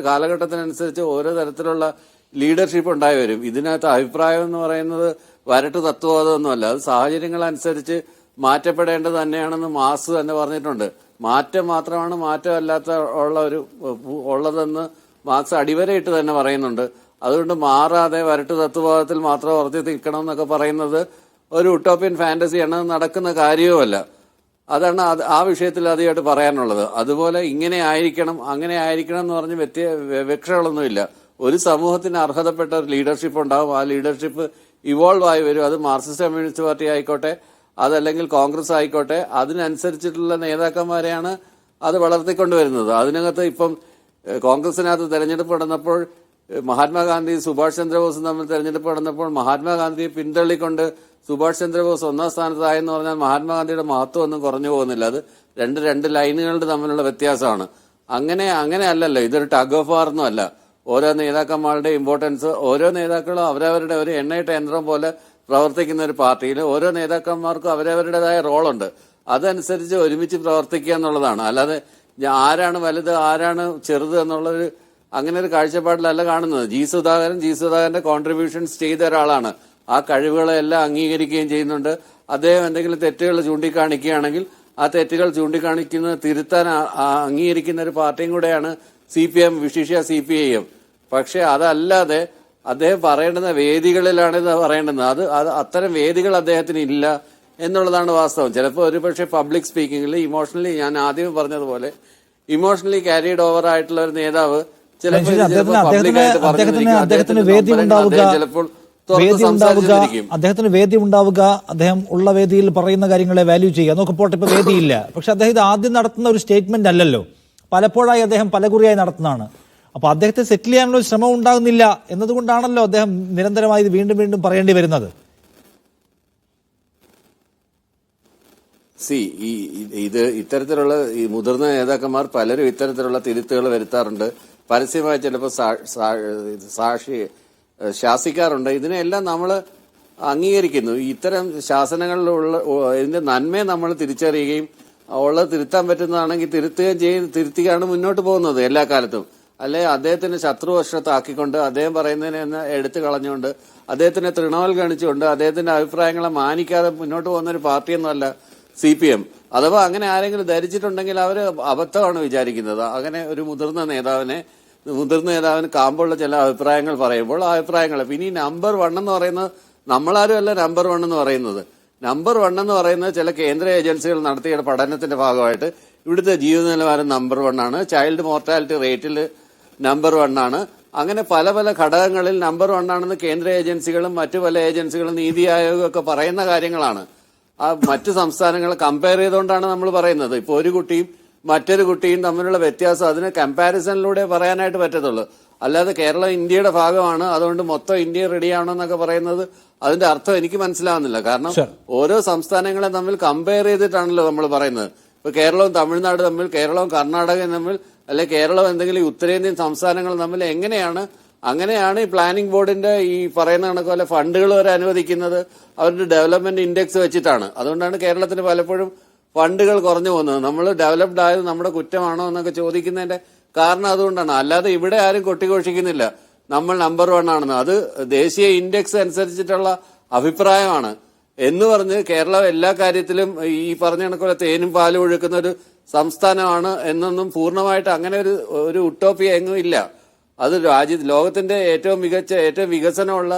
കാലഘട്ടത്തിനനുസരിച്ച് ഓരോ തരത്തിലുള്ള ലീഡർഷിപ്പ് ഉണ്ടായി വരും. ഇതിനകത്ത് അഭിപ്രായം എന്ന് പറയുന്നത് വരട്ട് തത്വബോധമൊന്നുമല്ല. അത് സാഹചര്യങ്ങളനുസരിച്ച് മാറ്റപ്പെടേണ്ടത് തന്നെയാണെന്ന് മാസ് തന്നെ പറഞ്ഞിട്ടുണ്ട്. മാറ്റം മാത്രമാണ് മാറ്റമല്ലാത്ത ഉള്ളതെന്ന് മാർക്സ് അടിവരയിട്ട് തന്നെ പറയുന്നുണ്ട്. അതുകൊണ്ട് മാറാതെ വരട്ട് തത്വബോധത്തിൽ മാത്രം ഉറച്ചു നിൽക്കണം എന്നൊക്കെ പറയുന്നത് ഒരു ഉട്ടോപ്യൻ ഫാന്റസിയാണ്, നടക്കുന്ന കാര്യവുമല്ല. അതാണ് ആ വിഷയത്തിൽ അധികമായിട്ട് പറയാനുള്ളത്. അതുപോലെ ഇങ്ങനെ ആയിരിക്കണം അങ്ങനെ ആയിരിക്കണം എന്ന് പറഞ്ഞ് വിവക്ഷകളൊന്നുമില്ല. ഒരു സമൂഹത്തിന് അർഹതപ്പെട്ട ഒരു ലീഡർഷിപ്പ് ഉണ്ടാവും. ആ ലീഡർഷിപ്പ് ഇവോൾവ് ആയി വരും. അത് മാർക്സിസ്റ്റ് കമ്മ്യൂണിസ്റ്റ് പാർട്ടി ആയിക്കോട്ടെ, അതല്ലെങ്കിൽ കോൺഗ്രസ് ആയിക്കോട്ടെ, അതിനനുസരിച്ചിട്ടുള്ള നേതാക്കന്മാരെയാണ് അത് വളർത്തിക്കൊണ്ടുവരുന്നത്. അതിനകത്ത് ഇപ്പം കോൺഗ്രസിനകത്ത് തെരഞ്ഞെടുപ്പ് നടന്നപ്പോൾ മഹാത്മാഗാന്ധി സുഭാഷ് ചന്ദ്രബോസും തമ്മിൽ തെരഞ്ഞെടുപ്പ് നടന്നപ്പോൾ മഹാത്മാഗാന്ധിയെ പിന്തള്ളിക്കൊണ്ട് സുഭാഷ് ചന്ദ്രബോസ് 1ാം സ്ഥാനത്തായെന്ന് പറഞ്ഞാൽ മഹാത്മാഗാന്ധിയുടെ മഹത്വം ഒന്നും കുറഞ്ഞു പോകുന്നില്ല. അത് രണ്ട് ലൈനുകളുടെ തമ്മിലുള്ള വ്യത്യാസമാണ്. അങ്ങനെ അല്ലല്ലോ. ഇതൊരു ടഗ് ഓഫ് വാർ ഒന്നും അല്ല. ഓരോ നേതാക്കന്മാരുടെ ഇമ്പോർട്ടൻസ്, ഓരോ നേതാക്കളും അവരവരുടെ ഒരു എണ്ണയിട്ട യന്ത്രം പോലെ പ്രവർത്തിക്കുന്ന ഒരു പാർട്ടിയിൽ ഓരോ നേതാക്കന്മാർക്കും അവരവരുടേതായ റോളുണ്ട്. അതനുസരിച്ച് ഒരുമിച്ച് പ്രവർത്തിക്കുക എന്നുള്ളതാണ്. അല്ലാതെ ആരാണ് വലുത് ആരാണ് ചെറുത് എന്നുള്ളൊരു അങ്ങനെ ഒരു കാഴ്ചപ്പാടിലല്ല കാണുന്നത്. ജി സുധാകരന്റെ കോൺട്രിബ്യൂഷൻസ് ചെയ്ത ഒരാളാണ്. ആ കഴിവുകളെല്ലാം അംഗീകരിക്കുകയും ചെയ്യുന്നുണ്ട്. അദ്ദേഹം എന്തെങ്കിലും തെറ്റുകൾ ചൂണ്ടിക്കാണിക്കുകയാണെങ്കിൽ ആ തെറ്റുകൾ ചൂണ്ടിക്കാണിക്കുന്നത് തിരുത്താൻ അംഗീകരിക്കുന്ന ഒരു പാർട്ടിയും കൂടെയാണ് CPM, വിശിഷ്യ CPIM. പക്ഷെ അതല്ലാതെ അദ്ദേഹം പറയേണ്ടുന്ന വേദികളിലാണ് ഇത് പറയേണ്ടുന്നത്. അത് അത്തരം വേദികൾ അദ്ദേഹത്തിന് ഇല്ല എന്നുള്ളതാണ് വാസ്തവം. ചിലപ്പോൾ ഒരുപക്ഷെ പബ്ലിക് സ്പീക്കിംഗിൽ ഇമോഷണലി, ഞാൻ ആദ്യം പറഞ്ഞതുപോലെ ഇമോഷണലി ക്യാരിഡ് ഓവർ ആയിട്ടുള്ള ഒരു നേതാവ് ചിലപ്പോൾ അദ്ദേഹത്തിന് വേദി ഉണ്ടാവുക, അദ്ദേഹം ഉള്ള വേദിയിൽ പറയുന്ന കാര്യങ്ങളെ വാല്യൂ ചെയ്യുക. നോക്കപ്പോട്ടെ, ഇപ്പൊ വേദിയില്ല, പക്ഷെ അദ്ദേഹം ഇത് ആദ്യം നടത്തുന്ന ഒരു സ്റ്റേറ്റ്മെന്റ് അല്ലല്ലോ, പലപ്പോഴായി അദ്ദേഹം പലകുറിയായി നടത്തുന്നതാണ്. അപ്പൊ അദ്ദേഹത്തെ സെറ്റിൽ ചെയ്യാനുള്ള ഒരു ശ്രമം ഉണ്ടാകുന്നില്ല എന്നതുകൊണ്ടാണല്ലോ അദ്ദേഹം നിരന്തരമായി ഇത് വീണ്ടും വീണ്ടും പറയേണ്ടി വരുന്നത്. ഇത്തരത്തിലുള്ള ഈ മുതിർന്ന നേതാക്കന്മാർ പലരും ഇത്തരത്തിലുള്ള തിരുത്തുകൾ വരുത്താറുണ്ട്. പരസ്യമായി ചിലപ്പോൾ ശാസിക്കാറുണ്ട്. ഇതിനെല്ലാം നമ്മൾ അംഗീകരിക്കുന്നു. ഇത്തരം ശാസനങ്ങളിലുള്ള ഇതിന്റെ നന്മയെ നമ്മൾ തിരിച്ചറിയുകയും ഉള്ളത് തിരുത്താൻ പറ്റുന്നതാണെങ്കിൽ തിരുത്തുകയാണ് മുന്നോട്ട് പോകുന്നത് എല്ലാ കാലത്തും. അല്ലെ അദ്ദേഹത്തിന് ശത്രുവശത്താക്കിക്കൊണ്ട് അദ്ദേഹം പറയുന്നതിനെ എടുത്തു കളഞ്ഞുകൊണ്ട് അദ്ദേഹത്തിനെ തൃണവൽഗണിച്ചുകൊണ്ട് അദ്ദേഹത്തിന്റെ അഭിപ്രായങ്ങളെ മാനിക്കാതെ മുന്നോട്ട് പോകുന്ന ഒരു പാർട്ടിയൊന്നുമല്ല CPM. അഥവാ അങ്ങനെ ആരെങ്കിലും ധരിച്ചിട്ടുണ്ടെങ്കിൽ അവര് അബദ്ധമാണ് വിചാരിക്കുന്നത്. അങ്ങനെ ഒരു മുതിർന്ന നേതാവിന് കാമ്പുള്ള ചില അഭിപ്രായങ്ങൾ പറയുമ്പോൾ ആ അഭിപ്രായങ്ങൾ പിന്നെ ഈ നമ്പർ 1 എന്ന് പറയുന്നത് നമ്മളാരും അല്ല. നമ്പർ 1 എന്ന് പറയുന്നത് ചില കേന്ദ്ര ഏജൻസികൾ നടത്തിയ പഠനത്തിന്റെ ഭാഗമായിട്ട് ഇവിടുത്തെ ജീവിത നിലവാരം നമ്പർ 1 ആണ്. ചൈൽഡ് മോർട്ടാലിറ്റി റേറ്റിൽ നമ്പർ 1 ആണ്. അങ്ങനെ പല പല ഘടകങ്ങളിൽ നമ്പർ 1 ആണെന്ന് കേന്ദ്ര ഏജൻസികളും മറ്റു പല ഏജൻസികളും നീതി ആയോഗം ഒക്കെ പറയുന്ന കാര്യങ്ങളാണ്. ആ മറ്റു സംസ്ഥാനങ്ങളെ കമ്പയർ ചെയ്തുകൊണ്ടാണ് നമ്മൾ പറയുന്നത്. ഇപ്പൊ ഒരു കുട്ടിയും മറ്റൊരു കുട്ടിയും തമ്മിലുള്ള വ്യത്യാസം അതിന് കമ്പാരിസണിലൂടെ പറയാനായിട്ട് പറ്റത്തുള്ളൂ. അല്ലാതെ കേരളം ഇന്ത്യയുടെ ഭാഗമാണ്, അതുകൊണ്ട് മൊത്തം ഇന്ത്യ റെഡിയാണെന്നൊക്കെ പറയുന്നത് അതിന്റെ അർത്ഥം എനിക്ക് മനസ്സിലാവുന്നില്ല. കാരണം ഓരോ സംസ്ഥാനങ്ങളെ തമ്മിൽ കമ്പയർ ചെയ്തിട്ടാണല്ലോ നമ്മൾ പറയുന്നത്. ഇപ്പൊ കേരളവും തമിഴ്നാട് തമ്മിൽ, കേരളവും കർണാടകയും തമ്മിൽ, അല്ലെ കേരളം എന്തെങ്കിലും ഉത്തരേന്ത്യൻ സംസ്ഥാനങ്ങൾ തമ്മിൽ അങ്ങനെയാണ് ഈ പ്ലാനിംഗ് ബോർഡിന്റെ ഈ പറയുന്ന കണക്കുപോലെ ഫണ്ടുകൾ വരെ അനുവദിക്കുന്നത് അവരുടെ ഡെവലപ്മെന്റ് ഇൻഡെക്സ് വെച്ചിട്ടാണ്. അതുകൊണ്ടാണ് കേരളത്തിന് പലപ്പോഴും ഫണ്ടുകൾ കുറഞ്ഞു പോകുന്നത്. നമ്മൾ ഡെവലപ്ഡ് ആയത് നമ്മുടെ കുറ്റമാണോ എന്നൊക്കെ ചോദിക്കുന്നതിന്റെ കാരണം അതുകൊണ്ടാണ്. അല്ലാതെ ഇവിടെ ആരും കൊട്ടിഘോഷിക്കുന്നില്ല നമ്മൾ നമ്പർ 1 ആണെന്ന്. അത് ദേശീയ ഇൻഡെക്സ് അനുസരിച്ചിട്ടുള്ള അഭിപ്രായമാണ് എന്ന് പറഞ്ഞ് കേരളം എല്ലാ കാര്യത്തിലും ഈ പറഞ്ഞ കണക്കുപോലെ തേനും പാലും ഒഴുക്കുന്ന ഒരു സംസ്ഥാനമാണ് എന്നൊന്നും പൂർണ്ണമായിട്ട് അങ്ങനെ ഒരു ഉട്ടോപ്പിയ എങ്ങും ഇല്ല. അത് ലോകത്തിന്റെ ഏറ്റവും വികസനമുള്ള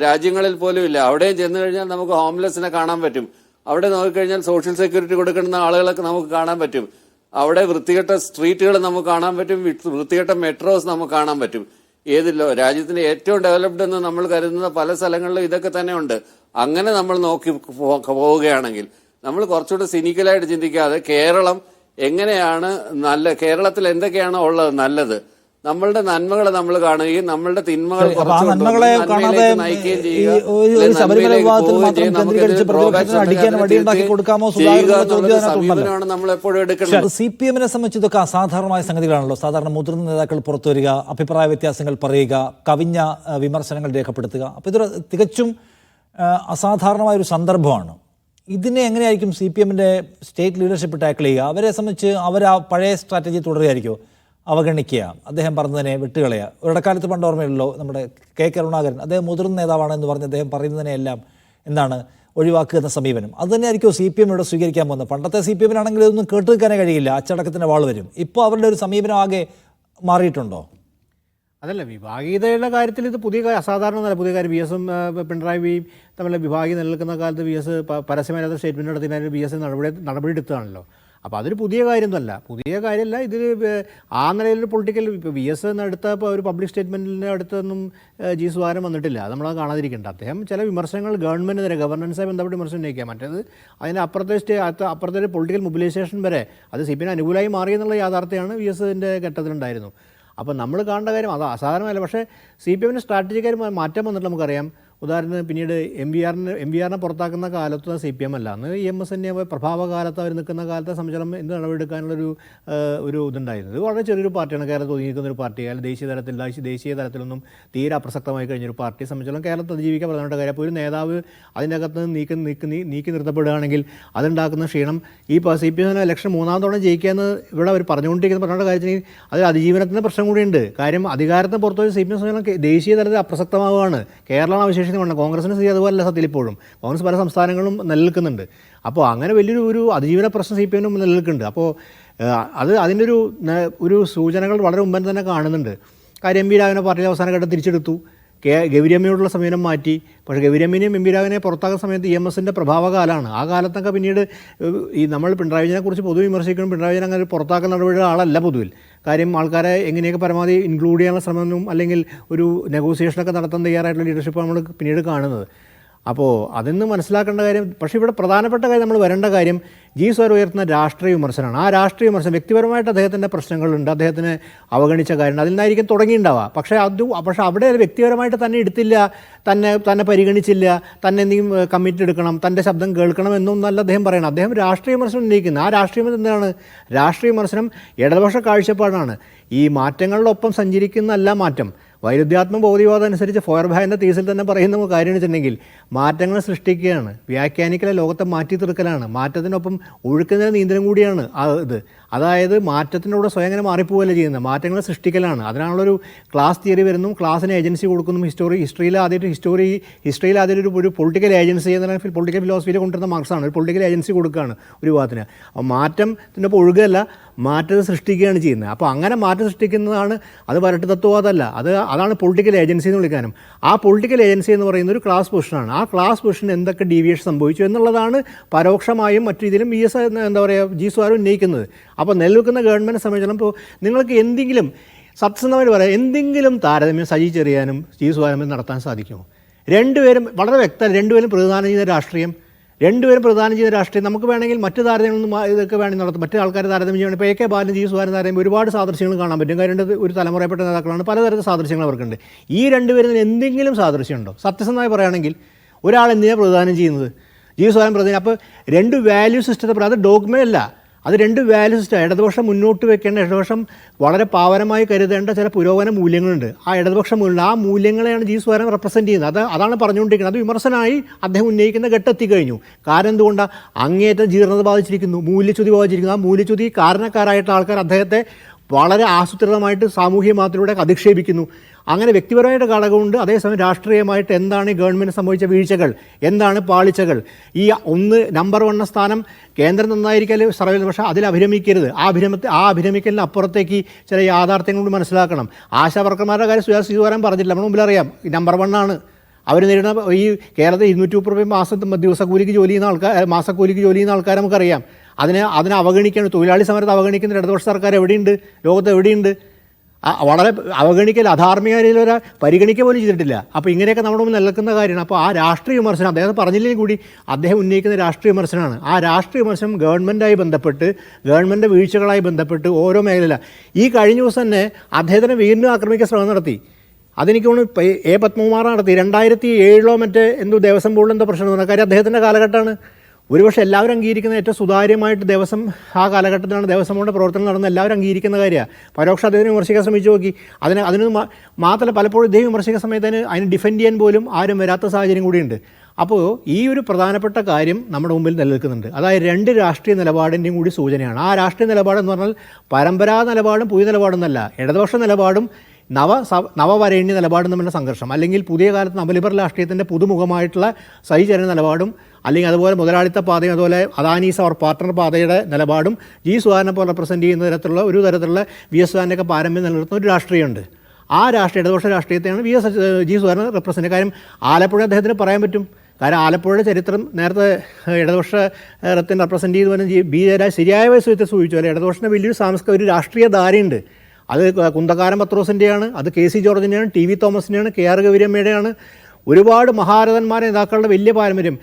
രാജ്യങ്ങളിൽ പോലും ഇല്ല. അവിടെയും ചെന്ന് കഴിഞ്ഞാൽ നമുക്ക് ഹോംലെസ്സിനെ കാണാൻ പറ്റും. അവിടെ നോക്കിക്കഴിഞ്ഞാൽ സോഷ്യൽ സെക്യൂരിറ്റി കൊടുക്കുന്ന ആളുകളൊക്കെ നമുക്ക് കാണാൻ പറ്റും. അവിടെ വൃത്തികെട്ട സ്ട്രീറ്റുകൾ നമുക്ക് കാണാൻ പറ്റും. വൃത്തികെട്ട മെട്രോസ് നമുക്ക് കാണാൻ പറ്റും. രാജ്യത്തിന്റെ ഏറ്റവും ഡെവലപ്ഡ് എന്ന് നമ്മൾ കരുതുന്ന പല സ്ഥലങ്ങളിലും ഇതൊക്കെ തന്നെ ഉണ്ട്. അങ്ങനെ നമ്മൾ നോക്കി പോവുകയാണെങ്കിൽ നമ്മൾ കുറച്ചുകൂടെ സിനിക്കലായിട്ട് ചിന്തിക്കാതെ കേരളം എങ്ങനെയാണ് കേരളത്തിൽ എന്തൊക്കെയാണോ ഉള്ളത് നല്ലത്, നമ്മളുടെ നന്മകളെ നമ്മൾ കാണുകയും നമ്മളുടെ തിന്മകൾ നയിക്കുകയും സമീപനമാണ് നമ്മൾ എപ്പോഴും എടുക്കുന്നത്. CPM-നെ സംബന്ധിച്ച് ഇതൊക്കെ അസാധാരണമായ സംഗതികളാണല്ലോ. സാധാരണ മുതിർന്ന നേതാക്കൾ പുറത്തു വരിക, അഭിപ്രായ വ്യത്യാസങ്ങൾ പറയുക, കവിഞ്ഞ വിമർശനങ്ങൾ രേഖപ്പെടുത്തുക. അപ്പോൾ ഇതൊരു തികച്ചും അസാധാരണമായ ഒരു സന്ദർഭമാണ്. ഇതിനെ എങ്ങനെയായിരിക്കും CPM-ന്റെ സ്റ്റേറ്റ് ലീഡർഷിപ്പ് ടാക്കിൾ ചെയ്യുക? അവരെ സംബന്ധിച്ച് അവർ ആ പഴയ സ്ട്രാറ്റജി തുടരുകയായിരിക്കുമോ? അവഗണിക്കുക, അദ്ദേഹം പറഞ്ഞതിനെ വിട്ടുകളയുക. ഒരിടക്കാലത്ത് പണ്ട് ഓർമ്മയുള്ളൂ, നമ്മുടെ K. കരുണാകരൻ, അദ്ദേഹം മുതിർന്ന നേതാവാണെന്ന് പറഞ്ഞ് അദ്ദേഹം പറയുന്നതിനെല്ലാം എന്താണ് ഒഴിവാക്കുക എന്ന സമീപനം. അത് തന്നെയായിരിക്കും CPM ഇവിടെ സ്വീകരിക്കാൻ പോകുന്നത്. പണ്ടത്തെ CPM-നാണെങ്കിൽ ഇതൊന്നും കേട്ടു നിൽക്കാനേ കഴിയില്ല, അച്ചടക്കത്തിൻ്റെ വാൾ വരും. ഇപ്പോൾ അവരുടെ ഒരു സമീപനം ആകെ മാറിയിട്ടുണ്ടോ? അതല്ല, വിഭാഗീയതയുടെ കാര്യത്തിൽ ഇത് അസാധാരണമല്ല. പുതിയ കാര്യം VS-ഉം പിണറായി വിയും തമ്മിലുള്ള വിഭാഗീയ നിലനിൽക്കുന്ന കാലത്ത് VS പരസ്യമായ സ്റ്റേറ്റ്മെൻറ്റ് നടത്തിയതിന് VS നടപടി എടുത്തതാണല്ലോ. അപ്പോൾ അതൊരു പുതിയ കാര്യമൊന്നുമല്ല, ഇതിൽ ആ നിലയിലൊരു പൊളിറ്റിക്കൽ ഇപ്പോൾ VS എടുത്ത ഒരു പബ്ലിക് സ്റ്റേറ്റ്മെൻറ്റിൻ്റെ അടുത്തൊന്നും ജി സുധാകരൻ വന്നിട്ടില്ല. അത് നമ്മളത് കാണാതിരിക്കേണ്ട. അദ്ദേഹം ചില വിമർശനങ്ങൾ ഗവൺമെൻറ്റിനെതിരെ, ഗവർണൻസായി ബന്ധപ്പെട്ട് വിമർശനം ഉന്നയിക്കുക. മറ്റേത് അതിന് അപ്പുറത്തെ ഒരു പൊളിറ്റിക്കൽ മൊബിലൈസേഷൻ വരെ അത് CPM അനുകൂലമായി മാറിയെന്നുള്ള യാഥാർത്ഥ്യമാണ് VS-ൻ്റെ ഘട്ടത്തിലുണ്ടായിരുന്നു. അപ്പോൾ നമ്മൾ കാണേണ്ട കാര്യം അത് അസാധാരണമല്ല. പക്ഷേ CPM-ന് സ്ട്രാറ്റജിക്കാർ മാറ്റം വന്നിട്ട് നമുക്കറിയാം. ഉദാഹരണത്തിന് പിന്നീട് എം വി ആറിനെ പുറത്താക്കുന്ന കാലത്ത് CPM അല്ല, അന്ന് EMS തന്നെ പ്രഭാവകാലത്ത് അവർ നിൽക്കുന്ന കാലത്തെ സംബന്ധിച്ചിടത്തോളം എന്ത് നടപടിയെടുക്കാനുള്ളൊരു ഒരു ഇതുണ്ടായിരുന്നു. ഇത് വളരെ ചെറിയൊരു പാർട്ടിയാണ്, കേരളത്തിൽ ഒതുങ്ങിയിരിക്കുന്ന ഒരു പാർട്ടി. അയാൾ ദേശീയ തലത്തിലൊന്നും തീരെ അപ്രസക്തമായി കഴിഞ്ഞൊരു പാർട്ടിയെ സംബന്ധിച്ചിടത്തോളം കേരളത്തിൽ അതിജീവിക്കാൻ പ്രധാനപ്പെട്ട കാര്യം. അപ്പോൾ ഒരു നേതാവ് അതിൻ്റെ അകത്ത് നീക്കി നിർത്തപ്പെടുകയാണെങ്കിൽ അതുണ്ടാക്കുന്ന ക്ഷീണം ഈ CPM ഇലക്ഷൻ 3-ാം തവണ ജയിക്കാമെന്ന് ഇവിടെ അവർ പറഞ്ഞുകൊണ്ടിരിക്കുന്ന പ്രധാന കാര്യത്തിന് അതിൽ അതിജീവനത്തിൻ്റെ പ്രശ്നം കൂടിയുണ്ട്. കാര്യം അധികാരത്തിന് പുറത്തുപോയി CPM സംബന്ധിച്ചിടത്തോളം ദേശീയ തലത്തിൽ അപ്രസക്തമാവുകയാണ്. കേരളമാണ് വിശേഷിച്ച് വേണം. കോൺഗ്രസിന് സ്ഥിതി അതുപോലല്ല സത്യത്തിൽ ഇപ്പോഴും. കോൺഗ്രസ് പല സംസ്ഥാനങ്ങളും നിലനിൽക്കുന്നുണ്ട്. അപ്പോൾ അങ്ങനെ വലിയൊരു അതിജീവന പ്രശ്നം CPM നിലനിൽക്കുന്നുണ്ട്. അപ്പോൾ അതിൻ്റെ ഒരു സൂചനകൾ വളരെ മുമ്പ് തന്നെ കാണുന്നുണ്ട്. കാര്യം MP രാഘവനെ പാർട്ടിയിൽ അവസാന ഘട്ടം തിരിച്ചെടുത്തു, ഗൗരിയമ്മയോടുള്ള സമീപനം മാറ്റി. പക്ഷേ ഗൗരിയമ്മനെയും MP രാഘവനെ പുറത്താക്കുന്ന സമയത്ത് EMSൻ്റെ പ്രഭാവകാലമാണ്. ആ കാലത്തൊക്കെ പിന്നീട് നമ്മൾ പിണറായി വിജയനെ കുറിച്ച് പൊതുവെ വിമർശിക്കണം. പിണറായി വിജയൻ അങ്ങനെ പുറത്താക്കുന്ന നടപടിയുടെ ആളല്ല പൊതുവിൽ. കാര്യം ആൾക്കാരെ എങ്ങനെയൊക്കെ പരമാവധി ഇൻക്ലൂഡ് ചെയ്യാനുള്ള ശ്രമവും അല്ലെങ്കിൽ ഒരു നെഗോസിയേഷനൊക്കെ നടത്താൻ തയ്യാറായിട്ടുള്ള ലീഡർഷിപ്പ് നമ്മൾ പിന്നീട് കാണുന്നത്. അപ്പോൾ അതെന്ന് മനസ്സിലാക്കേണ്ട കാര്യം. പക്ഷേ ഇവിടെ പ്രധാനപ്പെട്ട കാര്യം, നമ്മൾ വരേണ്ട കാര്യം ജി സുധാകരൻ ഉയർത്തുന്ന രാഷ്ട്രീയ വിമർശനമാണ്. ആ രാഷ്ട്രീയ വിമർശനം വ്യക്തിപരമായിട്ട് അദ്ദേഹത്തിൻ്റെ പ്രശ്നങ്ങളുണ്ട്, അദ്ദേഹത്തിന് അവഗണിച്ച കാര്യമുണ്ട്, അതിൽ നിന്നായിരിക്കും തുടങ്ങിയിട്ടുണ്ടാവുക. പക്ഷേ അവിടെ വ്യക്തിപരമായിട്ട് തന്നെ എടുത്തില്ല, തന്നെ പരിഗണിച്ചില്ല, തന്നെ എന്തെങ്കിലും കമ്മിറ്റ് എടുക്കണം, തൻ്റെ ശബ്ദം കേൾക്കണം എന്നൊന്നല്ല അദ്ദേഹം പറയണം. അദ്ദേഹം രാഷ്ട്രീയ വിമർശനം ഉന്നയിക്കുന്നത്. ആ രാഷ്ട്രീയ വിമർശനം എന്താണ്? രാഷ്ട്രീയ വിമർശനം ഇടതുപക്ഷ കാഴ്ചപ്പാടാണ്. ഈ മാറ്റങ്ങളിലൊപ്പം സഞ്ചരിക്കുന്നതല്ല മാറ്റം. വൈരുദ്ധ്യാത്മക ഭൗതികവാദം അനുസരിച്ച് ഫോയർബാഹിൻ്റെ തീസിൽ തന്നെ പറയുന്ന കാര്യം വെച്ചിട്ടുണ്ടെങ്കിൽ മാറ്റങ്ങൾ സൃഷ്ടിക്കുകയാണ്, വ്യാഖ്യാനിക്കലെ ലോകത്തെ മാറ്റി തീർക്കലാണ്, മാറ്റത്തിനൊപ്പം ഒഴുക്കുന്ന നീന്തലും കൂടിയാണ് ഇത്. അതായത് മാറ്റത്തിനൂടെ സ്വയം അങ്ങനെ മാറിപ്പോവല്ല ചെയ്യുന്നത്, മാറ്റങ്ങൾ സൃഷ്ടിക്കലാണ്. അതിനാണുള്ളൊരു ക്ലാസ് തിയറി വരുന്നു, ക്ലാസ്സിന് ഏജൻസി കൊടുക്കുന്നു. ഹിസ്റ്ററിയിൽ ആദ്യമായിട്ട് ഒരു പൊളിറ്റിക്കൽ ഏജൻസി എന്ന പൊളിറ്റിക്കൽ ഫിലോസഫിയിൽ കൊണ്ടുവരുന്ന മാർക്സാണ്. ഒരു പൊളിറ്റിക്കൽ ഏജൻസി കൊടുക്കുകയാണ് ഒരു വിഭാഗത്തിന്. അപ്പോൾ മാറ്റത്തിനൊപ്പം ഒഴുകല്ല, മാറ്റത്തെ സൃഷ്ടിക്കുകയാണ് ചെയ്യുന്നത്. അപ്പോൾ അങ്ങനെ മാറ്റം സൃഷ്ടിക്കുന്നതാണ്, അത് വരട്ട് തത്വവാദമല്ല, അതാണ് പൊളിറ്റിക്കൽ ഏജൻസി എന്ന് വിളിക്കാനും. ആ പൊളിറ്റിക്കൽ ഏജൻസി എന്ന് പറയുന്ന ഒരു ക്ലാസ് പൊസിഷനാണ്. ആ ക്ലാസ് പൊസിഷന് എന്തൊക്കെ ഡീവിയേഷൻ സംഭവിച്ചു എന്നുള്ളതാണ് പരോക്ഷമായും മറ്റു രീതിയിലും ജി സുധാകരൻ ഉന്നയിക്കുന്നത്. അപ്പോൾ നിലനിൽക്കുന്ന ഗവൺമെൻറ് സംബന്ധിച്ചിടത്തോളം ഇപ്പോൾ നിങ്ങൾക്ക് എന്തെങ്കിലും സത്യസന്ധമായിട്ട് പറയാം, എന്തെങ്കിലും താരതമ്യം സജി ചെറിയാനും ജി സുധാകരനും നടത്താൻ സാധിക്കുമോ? രണ്ടുപേരും വളരെ വ്യക്തം, രണ്ടുപേരും പ്രധാനം ചെയ്യുന്ന രാഷ്ട്രീയം നമുക്ക് വേണമെങ്കിൽ മറ്റു താരതമ്യമൊന്നും ഇതൊക്കെ വേണമെങ്കിൽ നടത്തും. മറ്റു ആൾക്കാർ താരതമ്യം ചെയ്യണം. ഇപ്പോൾ AK ബാലൻ, ജി സുധാകരൻ താരതമ്യം ഒരുപാട് സാദൃശ്യങ്ങൾ കാണാൻ പറ്റും. കാര്യം ഒരു തലമുറയപ്പെട്ട നേതാക്കളാണ്, പലതരത്തിൽ സാദൃശ്യങ്ങൾ അവർക്കുണ്ട്. ഈ രണ്ടുപേരും എന്തെങ്കിലും സാദൃശ്യമുണ്ടോ? സത്യസന്ധമായി പറയുകയാണെങ്കിൽ ഒരാൾ എന്തിനാണ് പ്രധാനം ചെയ്യുന്നത്? ജി സുധാകരൻ പ്രധാനം. അപ്പോൾ രണ്ട് വാല്യൂ സിസ്റ്റത്തെ, അത് ഡോഗ്മയല്ല, അത് രണ്ട് വാല്യൂ സിസ്റ്റം. ഇടതുപക്ഷം മുന്നോട്ട് വെക്കേണ്ട, ഇടതുപക്ഷം വളരെ പാവനമായി കരുതേണ്ട ചില പുരോഗമന മൂല്യങ്ങളുണ്ട്. ആ ഇടതുപക്ഷം ആ മൂല്യങ്ങളെയാണ് ജി സുധാകരൻ റെപ്രസെൻറ്റ് ചെയ്യുന്നത്. അതാണ് പറഞ്ഞുകൊണ്ടിരിക്കുന്നത്. അത് വിമർശനമായി അദ്ദേഹം ഉന്നയിക്കുന്ന ഘട്ടെത്തിക്കഴിഞ്ഞു. കാരണം എന്തുകൊണ്ടാണ്? അങ്ങേയറ്റം ജീർണത ബാധിച്ചിരിക്കുന്നു, മൂല്യച്യുതി ബാധിച്ചിരിക്കുന്നു. ആ മൂല്യച്യുതി കാരണക്കാരായിട്ടുള്ള ആൾക്കാർ അദ്ദേഹത്തെ വളരെ ആസൂത്രിതമായിട്ട് സാമൂഹ്യ മാധ്യമത്തിലൂടെ അധിക്ഷേപിക്കുന്നു. അങ്ങനെ വ്യക്തിപരമായിട്ട് ഘടകമുണ്ട്. അതേസമയം രാഷ്ട്രീയമായിട്ട് എന്താണ് ഈ ഗവൺമെൻറ് സംഭവിച്ച വീഴ്ചകൾ, എന്താണ് പാളിച്ചകൾ? ഈ നമ്പർ 1 സ്ഥാനം കേന്ദ്രം നന്നായിരിക്കൽ സർവേ, പക്ഷേ അതിൽ അഭിരമിക്കരുത്. ആ അഭിരമിക്കലിന് അപ്പുറത്തേക്ക് ചില യാഥാർത്ഥ്യങ്ങൾ കൊണ്ട് മനസ്സിലാക്കണം. ആശാവർക്കർമാരുടെ കാര്യം സുധാകരൻ പറഞ്ഞില്ല, നമ്മുടെ മുമ്പിൽ അറിയാം. നമ്പർ 1 ആണ് അവർ നേരിടുന്ന. ഈ കേരളത്തിൽ 230 രൂപ ദിവസക്കൂലിക്ക് ജോലി ചെയ്യുന്ന ആൾക്കാരെ നമുക്കറിയാം. അതിനെ അവഗണിക്കുകയാണ്. തൊഴിലാളി സമരത്തെ അവഗണിക്കുന്ന ഇടതുപക്ഷ സർക്കാർ എവിടെയുണ്ട്? ലോകത്ത് എവിടെയുണ്ട്? വളരെ അവഗണിക്കൽ, അധാർമിക രീതിയിലൊരു പരിഗണിക്കുക പോലും ചെയ്തിട്ടില്ല. അപ്പോൾ ഇങ്ങനെയൊക്കെ നമ്മുടെ മുന്നിൽ നിൽക്കുന്ന കാര്യമാണ്. അപ്പോൾ ആ രാഷ്ട്രീയ വിമർശനം അദ്ദേഹം പറഞ്ഞില്ലെങ്കിൽ കൂടി അദ്ദേഹം ഉന്നയിക്കുന്ന രാഷ്ട്രീയ വിമർശനമാണ്. ആ രാഷ്ട്രീയ വിമർശനം ഗവൺമെൻറ്റായി ബന്ധപ്പെട്ട്, ഗവൺമെൻറ് വീഴ്ചകളായി ബന്ധപ്പെട്ട് ഓരോ മേഖല. ഈ കഴിഞ്ഞ ദിവസം തന്നെ അദ്ദേഹത്തിനെ വീണ്ടും ആക്രമിക്കാൻ ശ്രമം നടത്തി. അതെനിക്ക് തോന്നുന്നു A. പത്മകുമാർ നടത്തി. 2007 എന്തോ ദേവസ്വം ബോർഡിൽ എന്തോ പ്രശ്നം തോന്നുന്ന കാര്യം അദ്ദേഹത്തിൻ്റെ കാലഘട്ടമാണ്. ഒരുപക്ഷെ എല്ലാവരും അംഗീകരിക്കുന്ന ഏറ്റവും സുതാര്യമായിട്ട് ആ കാലഘട്ടത്തിലാണ് ദേവസ്വം ബോർഡിൻ്റെ പ്രവർത്തനം നടന്നത്. എല്ലാവരും അംഗീകരിക്കുന്ന കാര്യമാണ്. പരോക്ഷം അദ്ദേഹത്തിന് വിമർശിക്കാൻ ശ്രമിച്ചു നോക്കി. അതിന് മാത്രമല്ല പലപ്പോഴും ഇദ്ദേഹം വിമർശിക്കുന്ന സമയത്ത് അതിന് ഡിഫെൻഡ് ചെയ്യാൻ പോലും ആരും വരാത്ത സാഹചര്യം കൂടിയുണ്ട്. അപ്പോൾ ഈ ഒരു പ്രധാനപ്പെട്ട കാര്യം നമ്മുടെ മുമ്പിൽ നിലനിൽക്കുന്നുണ്ട്. അതായത് രണ്ട് രാഷ്ട്രീയ നിലപാടിൻ്റെയും കൂടി സൂചനയാണ്. ആ രാഷ്ട്രീയ നിലപാടെന്ന് പറഞ്ഞാൽ പരമ്പരാഗത നിലപാടും പുതിയ നിലപാടൊന്നല്ല, ഇടതുപക്ഷ നിലപാടും നവവരേണ്യ നിലപാടും തമ്മിലുള്ള സംഘർഷം, അല്ലെങ്കിൽ പുതിയ കാലത്ത് നവലിബറൽ രാഷ്ട്രീയത്തിൻ്റെ പുതുമുഖമായിട്ടുള്ള സഹിചരണ നിലപാടും, അല്ലെങ്കിൽ അതുപോലെ മുതലാളിത്ത പാതയും അതുപോലെ അദാനീസ് അവർ പാർട്ട്ണർ പാതയുടെ നിലപാടും ജി സുധാകരനെ പോലെ റെപ്രസെൻറ്റ് ചെയ്യുന്ന തരത്തിലുള്ള VS സുധാകരൻ്റെയൊക്കെ പാരമ്പര്യം നിലനിർത്തുന്ന ഒരു രാഷ്ട്രീയമുണ്ട്. ആ ഇടതുപക്ഷ രാഷ്ട്രീയത്തെയാണ് ജി സുധാകരൻ റെപ്രസെൻറ്റ്. കാര്യം ആലപ്പുഴ അദ്ദേഹത്തിന് പറയാൻ പറ്റും. കാരണം ആലപ്പുഴയുടെ ചരിത്രം നേരത്തെ ഇടതുപക്ഷത്തിൻ്റെ റെപ്രസെൻറ്റ് ചെയ്തു വരുന്ന B. ജയരാജ് ശരിയായ വയസ്സത്തെ സൂചിച്ചു. അല്ലെ, ഇടതുപക്ഷത്തിന് വലിയൊരു ഒരു രാഷ്ട്രീയ ധാരയുണ്ട്. അത് കുന്തക്കാരൻ പത്രോസിൻ്റെയാണ്, അത് KC ജോർജിൻ്റെയാണ്, TV തോമസിൻ്റെയാണ്, KR ഗൗരിയമ്മയുടെയാണ്. ഒരുപാട് മഹാരഥന്മാരെ നേതാക്കളുടെ വലിയ പാരമ്പര്യം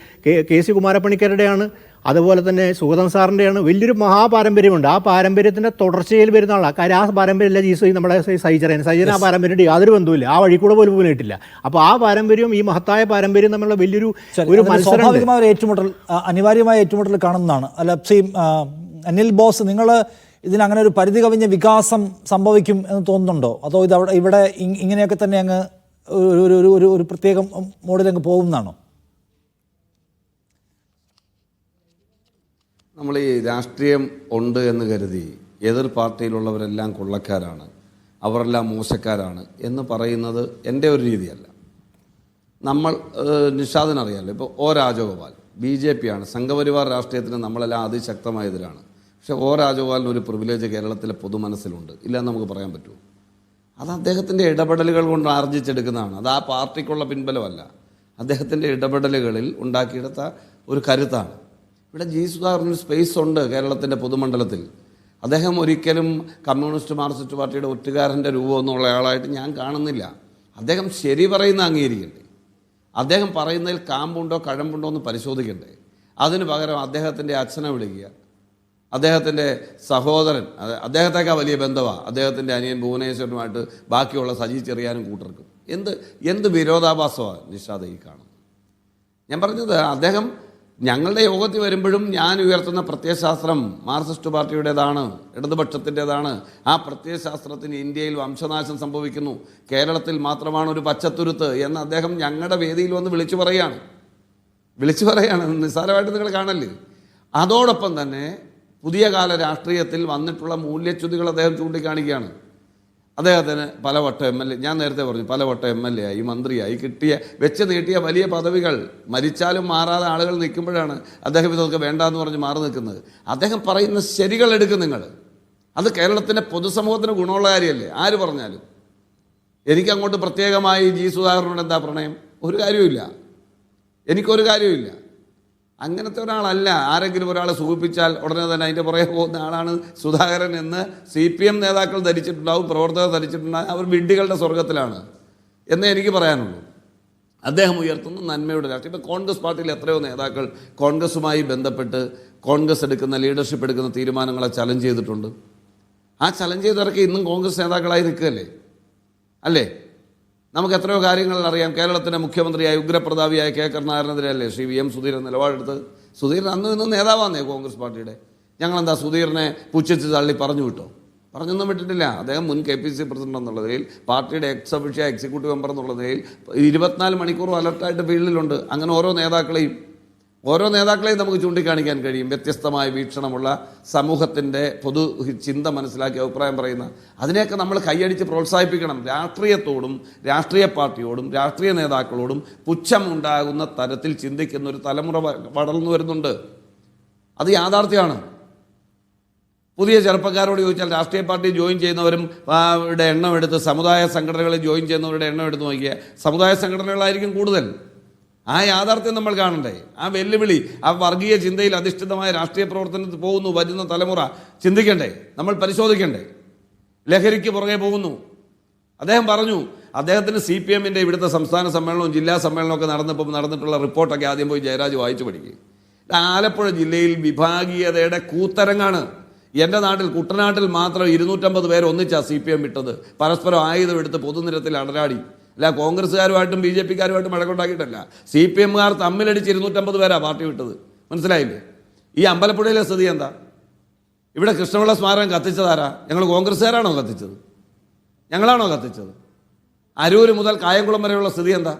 കെ സി കുമാരപ്പണിക്കരുടെയാണ്, അതുപോലെ തന്നെ സുഗതൻ സാറിൻ്റെയാണ്. വലിയൊരു പാരമ്പര്യമുണ്ട്. ആ പാരമ്പര്യത്തിൻ്റെ തുടർച്ചയിൽ വരുന്ന ആളാണ്. കാര്യം ആ പാരമ്പര്യമില്ല നമ്മുടെ സൈജറൻ ആ പാരമ്പര്യമായിട്ട് യാതൊരു ബന്ധവുമില്ല, ആ വഴി കൂടെ പോലും പോയിട്ടില്ല. അപ്പോൾ ആ പാരമ്പര്യവും ഈ മഹത്തായ പാരമ്പര്യം തമ്മിലുള്ള വലിയൊരു സ്വാഭാവികമായ ഒരു ഏറ്റുമുട്ടൽ, അനിവാര്യമായ ഏറ്റുമുട്ടൽ കാണുന്നതാണ്. അല്ല അനിൽ ബോസ്, നിങ്ങൾ ഇതിനങ്ങനെ ഒരു പരിധി കവിഞ്ഞ വികാസം സംഭവിക്കും എന്ന് തോന്നുന്നുണ്ടോ? അതോ ഇവിടെ ഇങ്ങനെയൊക്കെ തന്നെ അങ്ങ് ഒരു പ്രത്യേക മോഡിലങ്ങ് പോകുന്നതാണോ? നമ്മൾ ഈ രാഷ്ട്രീയം ഉണ്ട് എന്ന് കരുതി എതിർ പാർട്ടിയിലുള്ളവരെല്ലാം കൊള്ളക്കാരാണ്, അവരെല്ലാം മോശക്കാരാണ് എന്ന് പറയുന്നത് എൻ്റെ ഒരു രീതിയല്ല. നമ്മൾ നിഷാദിനറിയാമല്ലോ, ഇപ്പോൾ ഒ രാജഗോപാൽ BJP ആണ്, സംഘപരിവാർ രാഷ്ട്രീയത്തിന് നമ്മളെല്ലാം അതിശക്തമായ എതിരാണ്. പക്ഷേ ഒ രാജഗോപാലിന് ഒരു പ്രിവിലേജ് കേരളത്തിലെ പൊതുമനസ്സിലുണ്ട്, ഇല്ലയെന്ന് നമുക്ക് പറയാൻ പറ്റുമോ? അത് അദ്ദേഹത്തിൻ്റെ ഇടപെടലുകൾ കൊണ്ട് ആർജിച്ചെടുക്കുന്നതാണ്. അത് ആ പാർട്ടിക്കുള്ള പിൻബലമല്ല, അദ്ദേഹത്തിൻ്റെ ഇടപെടലുകളിൽ ഉണ്ടാക്കിയെടുത്ത ഒരു കരുത്താണ്. ഇവിടെ ജി സുധാകരന് സ്പേസ് ഉണ്ട് കേരളത്തിൻ്റെ പൊതുമണ്ഡലത്തിൽ. അദ്ദേഹം ഒരിക്കലും കമ്മ്യൂണിസ്റ്റ് മാർക്സിസ്റ്റ് പാർട്ടിയുടെ ഒറ്റുകാരൻ്റെ രൂപമൊന്നുള്ള ആളായിട്ട് ഞാൻ കാണുന്നില്ല. അദ്ദേഹം ശരി പറയുന്ന അംഗീകരിക്കണ്ടേ, അദ്ദേഹം പറയുന്നതിൽ കാമ്പുണ്ടോ കഴമ്പുണ്ടോ എന്ന് പരിശോധിക്കണ്ടേ. അതിന് പകരം അദ്ദേഹത്തിൻ്റെ അച്ഛനെ വിളിക്കുക, അദ്ദേഹത്തിൻ്റെ സഹോദരൻ, അദ്ദേഹത്തേക്കാൾ വലിയ ബന്ധമാണ് അദ്ദേഹത്തിൻ്റെ അനിയൻ ഭുവനേശ്വരനുമായിട്ട് ബാക്കിയുള്ള സജി ചെറിയാനും കൂട്ടർക്കും. എന്ത് വിരോധാഭാസമാണ് നിഷാദ് ഈ കാണുന്നത്? ഞാൻ പറഞ്ഞത്, അദ്ദേഹം ഞങ്ങളുടെ യോഗത്തിൽ വരുമ്പോഴും ഞാൻ ഉയർത്തുന്ന പ്രത്യയശാസ്ത്രം മാർക്സിസ്റ്റ് പാർട്ടിയുടേതാണ്, ഇടതുപക്ഷത്തിൻ്റെതാണ്. ആ പ്രത്യയശാസ്ത്രത്തിന് ഇന്ത്യയിൽ വംശനാശം സംഭവിക്കുന്നു, കേരളത്തിൽ മാത്രമാണ് ഒരു പച്ചത്തുരുത്ത് എന്ന് അദ്ദേഹം ഞങ്ങളുടെ വേദിയിൽ വന്ന് വിളിച്ചു പറയുകയാണ്. നിസ്സാരമായിട്ട് നിങ്ങൾ കാണല്ലേ. അതോടൊപ്പം തന്നെ പുതിയ കാല രാഷ്ട്രീയത്തിൽ വന്നിട്ടുള്ള മൂല്യച്യുതികൾ അദ്ദേഹം ചൂണ്ടിക്കാണിക്കുകയാണ്. അദ്ദേഹത്തിന് പലവട്ടം MLA, ഞാൻ നേരത്തെ പറഞ്ഞു, പലവട്ടം MLA ആയി, മന്ത്രിയായി, വെച്ച് നീട്ടിയ വലിയ പദവികൾ മരിച്ചാലും മാറാതെ ആളുകൾ നിൽക്കുമ്പോഴാണ് അദ്ദേഹം ഇതൊക്കെ വേണ്ടാന്ന് പറഞ്ഞ് മാറി നിൽക്കുന്നത്. അദ്ദേഹം പറയുന്ന ശരികൾ എടുക്കും നിങ്ങൾ. അത് കേരളത്തിൻ്റെ പൊതുസമൂഹത്തിന് ഗുണമുള്ള കാര്യമല്ലേ? ആര് പറഞ്ഞാലും. എനിക്കങ്ങോട്ട് പ്രത്യേകമായി ജി സുധാകരനോട് എന്താ പ്രണയം? ഒരു കാര്യവുമില്ല, എനിക്കൊരു കാര്യവുമില്ല. അങ്ങനത്തെ ഒരാളല്ല. ആരെങ്കിലും ഒരാളെ സൂചിപ്പിച്ചാൽ ഉടനെ തന്നെ അതിൻ്റെ പുറകെ പോകുന്ന ആളാണ് സുധാകരൻ എന്ന് CPM നേതാക്കൾ ധരിച്ചിട്ടുണ്ടാവും, പ്രവർത്തകർ ധരിച്ചിട്ടുണ്ടാവും. അവർ വിഡ്ഢികളുടെ സ്വർഗത്തിലാണ് എന്നേ എനിക്ക് പറയാനുള്ളൂ. അദ്ദേഹം ഉയർത്തുന്ന നന്മയുടെ രാഷ്ട്രീയം. ഇപ്പോൾ കോൺഗ്രസ് പാർട്ടിയിൽ എത്രയോ നേതാക്കൾ കോൺഗ്രസുമായി ബന്ധപ്പെട്ട് കോൺഗ്രസ് എടുക്കുന്ന ലീഡർഷിപ്പ് എടുക്കുന്ന തീരുമാനങ്ങളെ ചലഞ്ച് ചെയ്തിട്ടുണ്ട്. ആ ചലഞ്ച് ചെയ്തവരൊക്കെ ഇന്നും കോൺഗ്രസ് നേതാക്കളായി നിൽക്കുകയല്ലേ അല്ലേ? നമുക്ക് എത്രയോ കാര്യങ്ങൾ അറിയാം. കേരളത്തിൻ്റെ മുഖ്യമന്ത്രിയായ ഉഗ്രപ്രതാപിയായ K. കരുണാകരനെതിരെയല്ലേ ശ്രീ VM സുധീരൻ നിലപാടെടുത്ത്? സുധീരൻ അന്ന് ഇന്നും നേതാവാന്നേ കോൺഗ്രസ് പാർട്ടിയുടെ. ഞങ്ങളെന്താ സുധീരനെ പുച്ഛിച്ച് തള്ളി പറഞ്ഞു വിട്ടോ? പറഞ്ഞൊന്നും വിട്ടിട്ടില്ല. അദ്ദേഹം മുൻ KPCC പ്രസിഡന്റ് എന്നുള്ള നിലയിൽ, പാർട്ടിയുടെ എക്സ് ഒഫീഷ്യ എക്സിക്യൂട്ടീവ് മെമ്പർ എന്നുള്ള നിലയിൽ 24 മണിക്കൂറും അലർട്ടായിട്ട് ഫീൽഡിലുണ്ട്. അങ്ങനെ ഓരോ നേതാക്കളെയും നമുക്ക് ചൂണ്ടിക്കാണിക്കാൻ കഴിയും. വ്യത്യസ്തമായ വീക്ഷണമുള്ള, സമൂഹത്തിൻ്റെ പൊതു ചിന്ത മനസ്സിലാക്കി അഭിപ്രായം പറയുന്ന, അതിനെയൊക്കെ നമ്മൾ കൈയടിച്ച് പ്രോത്സാഹിപ്പിക്കണം. രാഷ്ട്രീയത്തോടും രാഷ്ട്രീയ പാർട്ടിയോടും രാഷ്ട്രീയ നേതാക്കളോടും പുച്ഛമുണ്ടാകുന്ന തരത്തിൽ ചിന്തിക്കുന്ന ഒരു തലമുറ വളർന്നു വരുന്നുണ്ട്. അത് യാഥാർത്ഥ്യമാണ്. പുതിയ ചെറുപ്പക്കാരോട് ചോദിച്ചാൽ രാഷ്ട്രീയ പാർട്ടി ജോയിൻ ചെയ്യുന്നവരും എണ്ണം എടുത്ത്, സമുദായ സംഘടനകളിൽ ജോയിൻ ചെയ്യുന്നവരുടെ എണ്ണം എടുത്ത് നോക്കിയാൽ സമുദായ സംഘടനകളായിരിക്കും കൂടുതൽ. ആ യാഥാർത്ഥ്യം നമ്മൾ കാണണ്ടേ? ആ വെല്ലുവിളി, ആ വർഗീയ ചിന്തയിൽ അധിഷ്ഠിതമായ രാഷ്ട്രീയ പ്രവർത്തനത്തിൽ പോകുന്നു വരുന്ന തലമുറ ചിന്തിക്കണ്ടേ? നമ്മൾ പരിശോധിക്കണ്ടേ? ലഹരിക്ക് പുറകെ പോകുന്നു. അദ്ദേഹം പറഞ്ഞു, അദ്ദേഹത്തിന് CPM-ൻ്റെ ഇവിടുത്തെ സംസ്ഥാന സമ്മേളനവും ജില്ലാ സമ്മേളനമൊക്കെ നടന്നിട്ടുള്ള റിപ്പോർട്ടൊക്കെ ആദ്യം പോയി ജയരാജ് വായിച്ചു പഠിക്കുക. ആലപ്പുഴ ജില്ലയിൽ വിഭാഗീയതയുടെ കൂത്തരങ്ങാണ്. എൻ്റെ നാട്ടിൽ കുട്ടനാട്ടിൽ മാത്രം 250 പേർ ഒന്നിച്ചാണ് CPM വിട്ടത്. പരസ്പരം ആയുധം എടുത്ത് പൊതുനിരത്തിൽ അടരാടി. അല്ല കോൺഗ്രസ്സുകാരുമായിട്ടും BJP-ക്കാരുമായിട്ടും വഴക്കുണ്ടാക്കിയിട്ടല്ല, CPM-കാർ തമ്മിലടിച്ച് 250 പേരാണ് പാർട്ടി വിട്ടത്. മനസ്സിലായില്ലേ? ഈ അമ്പലപ്പുഴയിലെ സ്ഥിതി എന്താ? ഇവിടെ കൃഷ്ണപിള്ള സ്മാരകം കത്തിച്ചതാരാ? ഞങ്ങൾ കോൺഗ്രസ്സുകാരാണോ കത്തിച്ചത്? ഞങ്ങളാണോ കത്തിച്ചത്? അരൂര് മുതൽ കായംകുളം വരെയുള്ള സ്ഥിതി എന്താ?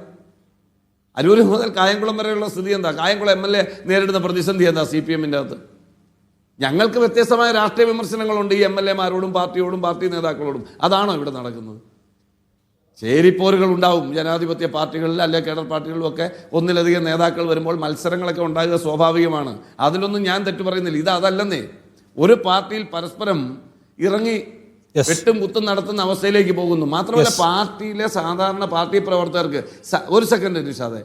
കായംകുളം MLA നേരിടുന്ന പ്രതിസന്ധി എന്താ CPM-ൻ്റെ അകത്ത്? ഞങ്ങൾക്ക് വ്യത്യസ്തമായ രാഷ്ട്രീയ വിമർശനങ്ങളുണ്ട് ഈ MLA-മാരോടും പാർട്ടിയോടും പാർട്ടി നേതാക്കളോടും. അതാണോ ഇവിടെ നടക്കുന്നത്? ചേരിപ്പോരുകൾ ഉണ്ടാവും ജനാധിപത്യ പാർട്ടികളിൽ, അല്ലെങ്കിൽ കേഡർ പാർട്ടികളിലും ഒക്കെ. ഒന്നിലധികം നേതാക്കൾ വരുമ്പോൾ മത്സരങ്ങളൊക്കെ ഉണ്ടാകുക സ്വാഭാവികമാണ്. അതിലൊന്നും ഞാൻ തെറ്റു പറയുന്നില്ല. അതല്ലെന്നേ, ഒരു പാർട്ടിയിൽ പരസ്പരം ഇറങ്ങി വെട്ടും കുത്തും നടത്തുന്ന അവസ്ഥയിലേക്ക് പോകുന്നു. മാത്രമല്ല പാർട്ടിയിലെ സാധാരണ പാർട്ടി പ്രവർത്തകർക്ക് ഒരു സെക്കൻഡ് നിഷാദേ,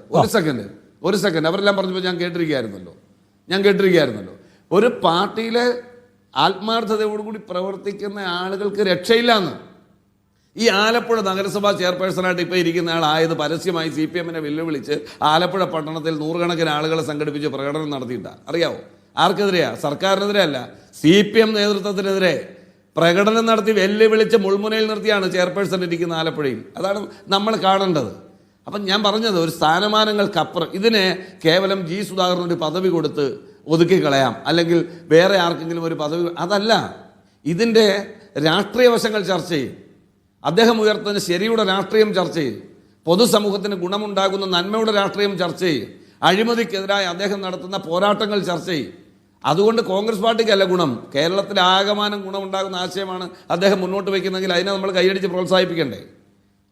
ഒരു സെക്കൻഡ് അവരെല്ലാം പറഞ്ഞപ്പോൾ ഞാൻ കേട്ടിരിക്കുകയായിരുന്നല്ലോ. ഒരു പാർട്ടിയിലെ ആത്മാർത്ഥതയോടുകൂടി പ്രവർത്തിക്കുന്ന ആളുകൾക്ക് രക്ഷയില്ലാന്ന്. ഈ ആലപ്പുഴ നഗരസഭാ ചെയർപേഴ്സണായിട്ട് ഇപ്പോൾ ഇരിക്കുന്ന ആളായത് പരസ്യമായി CPM വെല്ലുവിളിച്ച് ആലപ്പുഴ പട്ടണത്തിൽ നൂറുകണക്കിന് ആളുകളെ സംഘടിപ്പിച്ച് പ്രകടനം നടത്തിയിട്ടാണ്. അറിയാവോ? ആർക്കെതിരെയാ? സർക്കാരിനെതിരെ അല്ല, CPM നേതൃത്വത്തിനെതിരെ പ്രകടനം നടത്തി വെല്ലുവിളിച്ച് മുൾമുനയിൽ നിർത്തിയാണ് ചെയർപേഴ്സൺ ഇരിക്കുന്ന ആലപ്പുഴയിൽ. അതാണ് നമ്മൾ കാണേണ്ടത്. അപ്പം ഞാൻ പറഞ്ഞത് ഒരു സ്ഥാനമാനങ്ങൾക്കപ്പുറം ഇതിനെ കേവലം G. സുധാകരൻ ഒരു പദവി കൊടുത്ത് ഒതുക്കി കളയാം, അല്ലെങ്കിൽ വേറെ ആർക്കെങ്കിലും ഒരു പദവി, അതല്ല. ഇതിൻ്റെ രാഷ്ട്രീയ വശങ്ങൾ ചർച്ച ചെയ്യും. അദ്ദേഹം ഉയർത്തുന്ന ശരിയുടെ രാഷ്ട്രീയം ചർച്ച ചെയ്യും. പൊതുസമൂഹത്തിന് ഗുണമുണ്ടാകുന്ന നന്മയുടെ രാഷ്ട്രീയം ചർച്ച ചെയ്യും. അഴിമതിക്കെതിരായി അദ്ദേഹം നടത്തുന്ന പോരാട്ടങ്ങൾ ചർച്ച ചെയ്യും. അതുകൊണ്ട് കോൺഗ്രസ് പാർട്ടിക്കല്ല ഗുണം, കേരളത്തിൽ ആകമാനം ഗുണമുണ്ടാകുന്ന ആശയമാണ് അദ്ദേഹം മുന്നോട്ട് വയ്ക്കുന്നതെങ്കിൽ അതിനെ നമ്മൾ കൈയടിച്ച് പ്രോത്സാഹിപ്പിക്കണ്ടേ?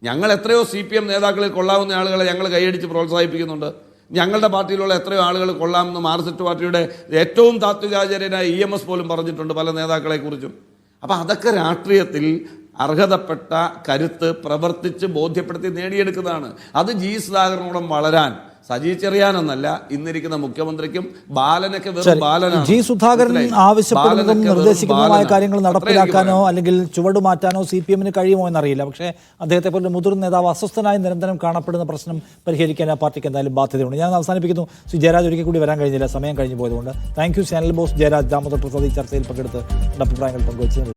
ഞങ്ങൾ എത്രയോ CPM നേതാക്കളിൽ കൊള്ളാവുന്ന ആളുകളെ ഞങ്ങൾ കൈയടിച്ച് പ്രോത്സാഹിപ്പിക്കുന്നുണ്ട്. ഞങ്ങളുടെ പാർട്ടിയിലുള്ള എത്രയോ ആളുകൾ കൊള്ളാമെന്ന് മാർക്സിസ്റ്റ് പാർട്ടിയുടെ ഏറ്റവും താത്വികാചാര്യനായ EMS പോലും പറഞ്ഞിട്ടുണ്ട് പല നേതാക്കളെക്കുറിച്ചും. അപ്പം അതൊക്കെ രാഷ്ട്രീയത്തിൽ അർഹതപ്പെട്ട കരുത്ത് പ്രവർത്തിച്ച് ബോധ്യപ്പെടുത്തി നേടിയെടുക്കുന്നതാണ്. അത് G. സുധാകരനോടും വളരാൻ സജി ചെറിയാനെന്നല്ല, ഇന്നിരിക്കുന്ന മുഖ്യമന്ത്രിക്കും ബാലനൊക്കെ വെറും ബാലനാണ്. G. സുധാകരൻ ആവശ്യപ്പെടുന്നതും നിർദ്ദേശിക്കുന്നതുമായ കാര്യങ്ങൾ നടപ്പിലാക്കാനോ അല്ലെങ്കിൽ ചുവടുമാറ്റാനോ CPM കഴിയുമോ എന്നറിയില്ല. പക്ഷേ അദ്ദേഹത്തെ പോലെ മുതിർന്ന നേതാവ് അസ്വസ്ഥനായി നിരന്തരം കാണപ്പെടുന്ന പ്രശ്നം പരിഹരിക്കാൻ ആ പാർട്ടിക്ക് എന്തായാലും ബാധ്യതയുണ്ട്. ഞാൻ അവസാനിപ്പിക്കുന്നു. ശ്രീ ജയരാജ് ഒരിക്കൽ കൂടി വരാൻ കഴിഞ്ഞില്ല, സമയം കഴിഞ്ഞു പോയതുകൊണ്ട്. Thank you channel boss Jayaraj Damodar Prasad ഈ ചർച്ചയിൽ പങ്കെടുത്ത് അഭിപ്രായങ്ങൾ പങ്കുവച്ചു.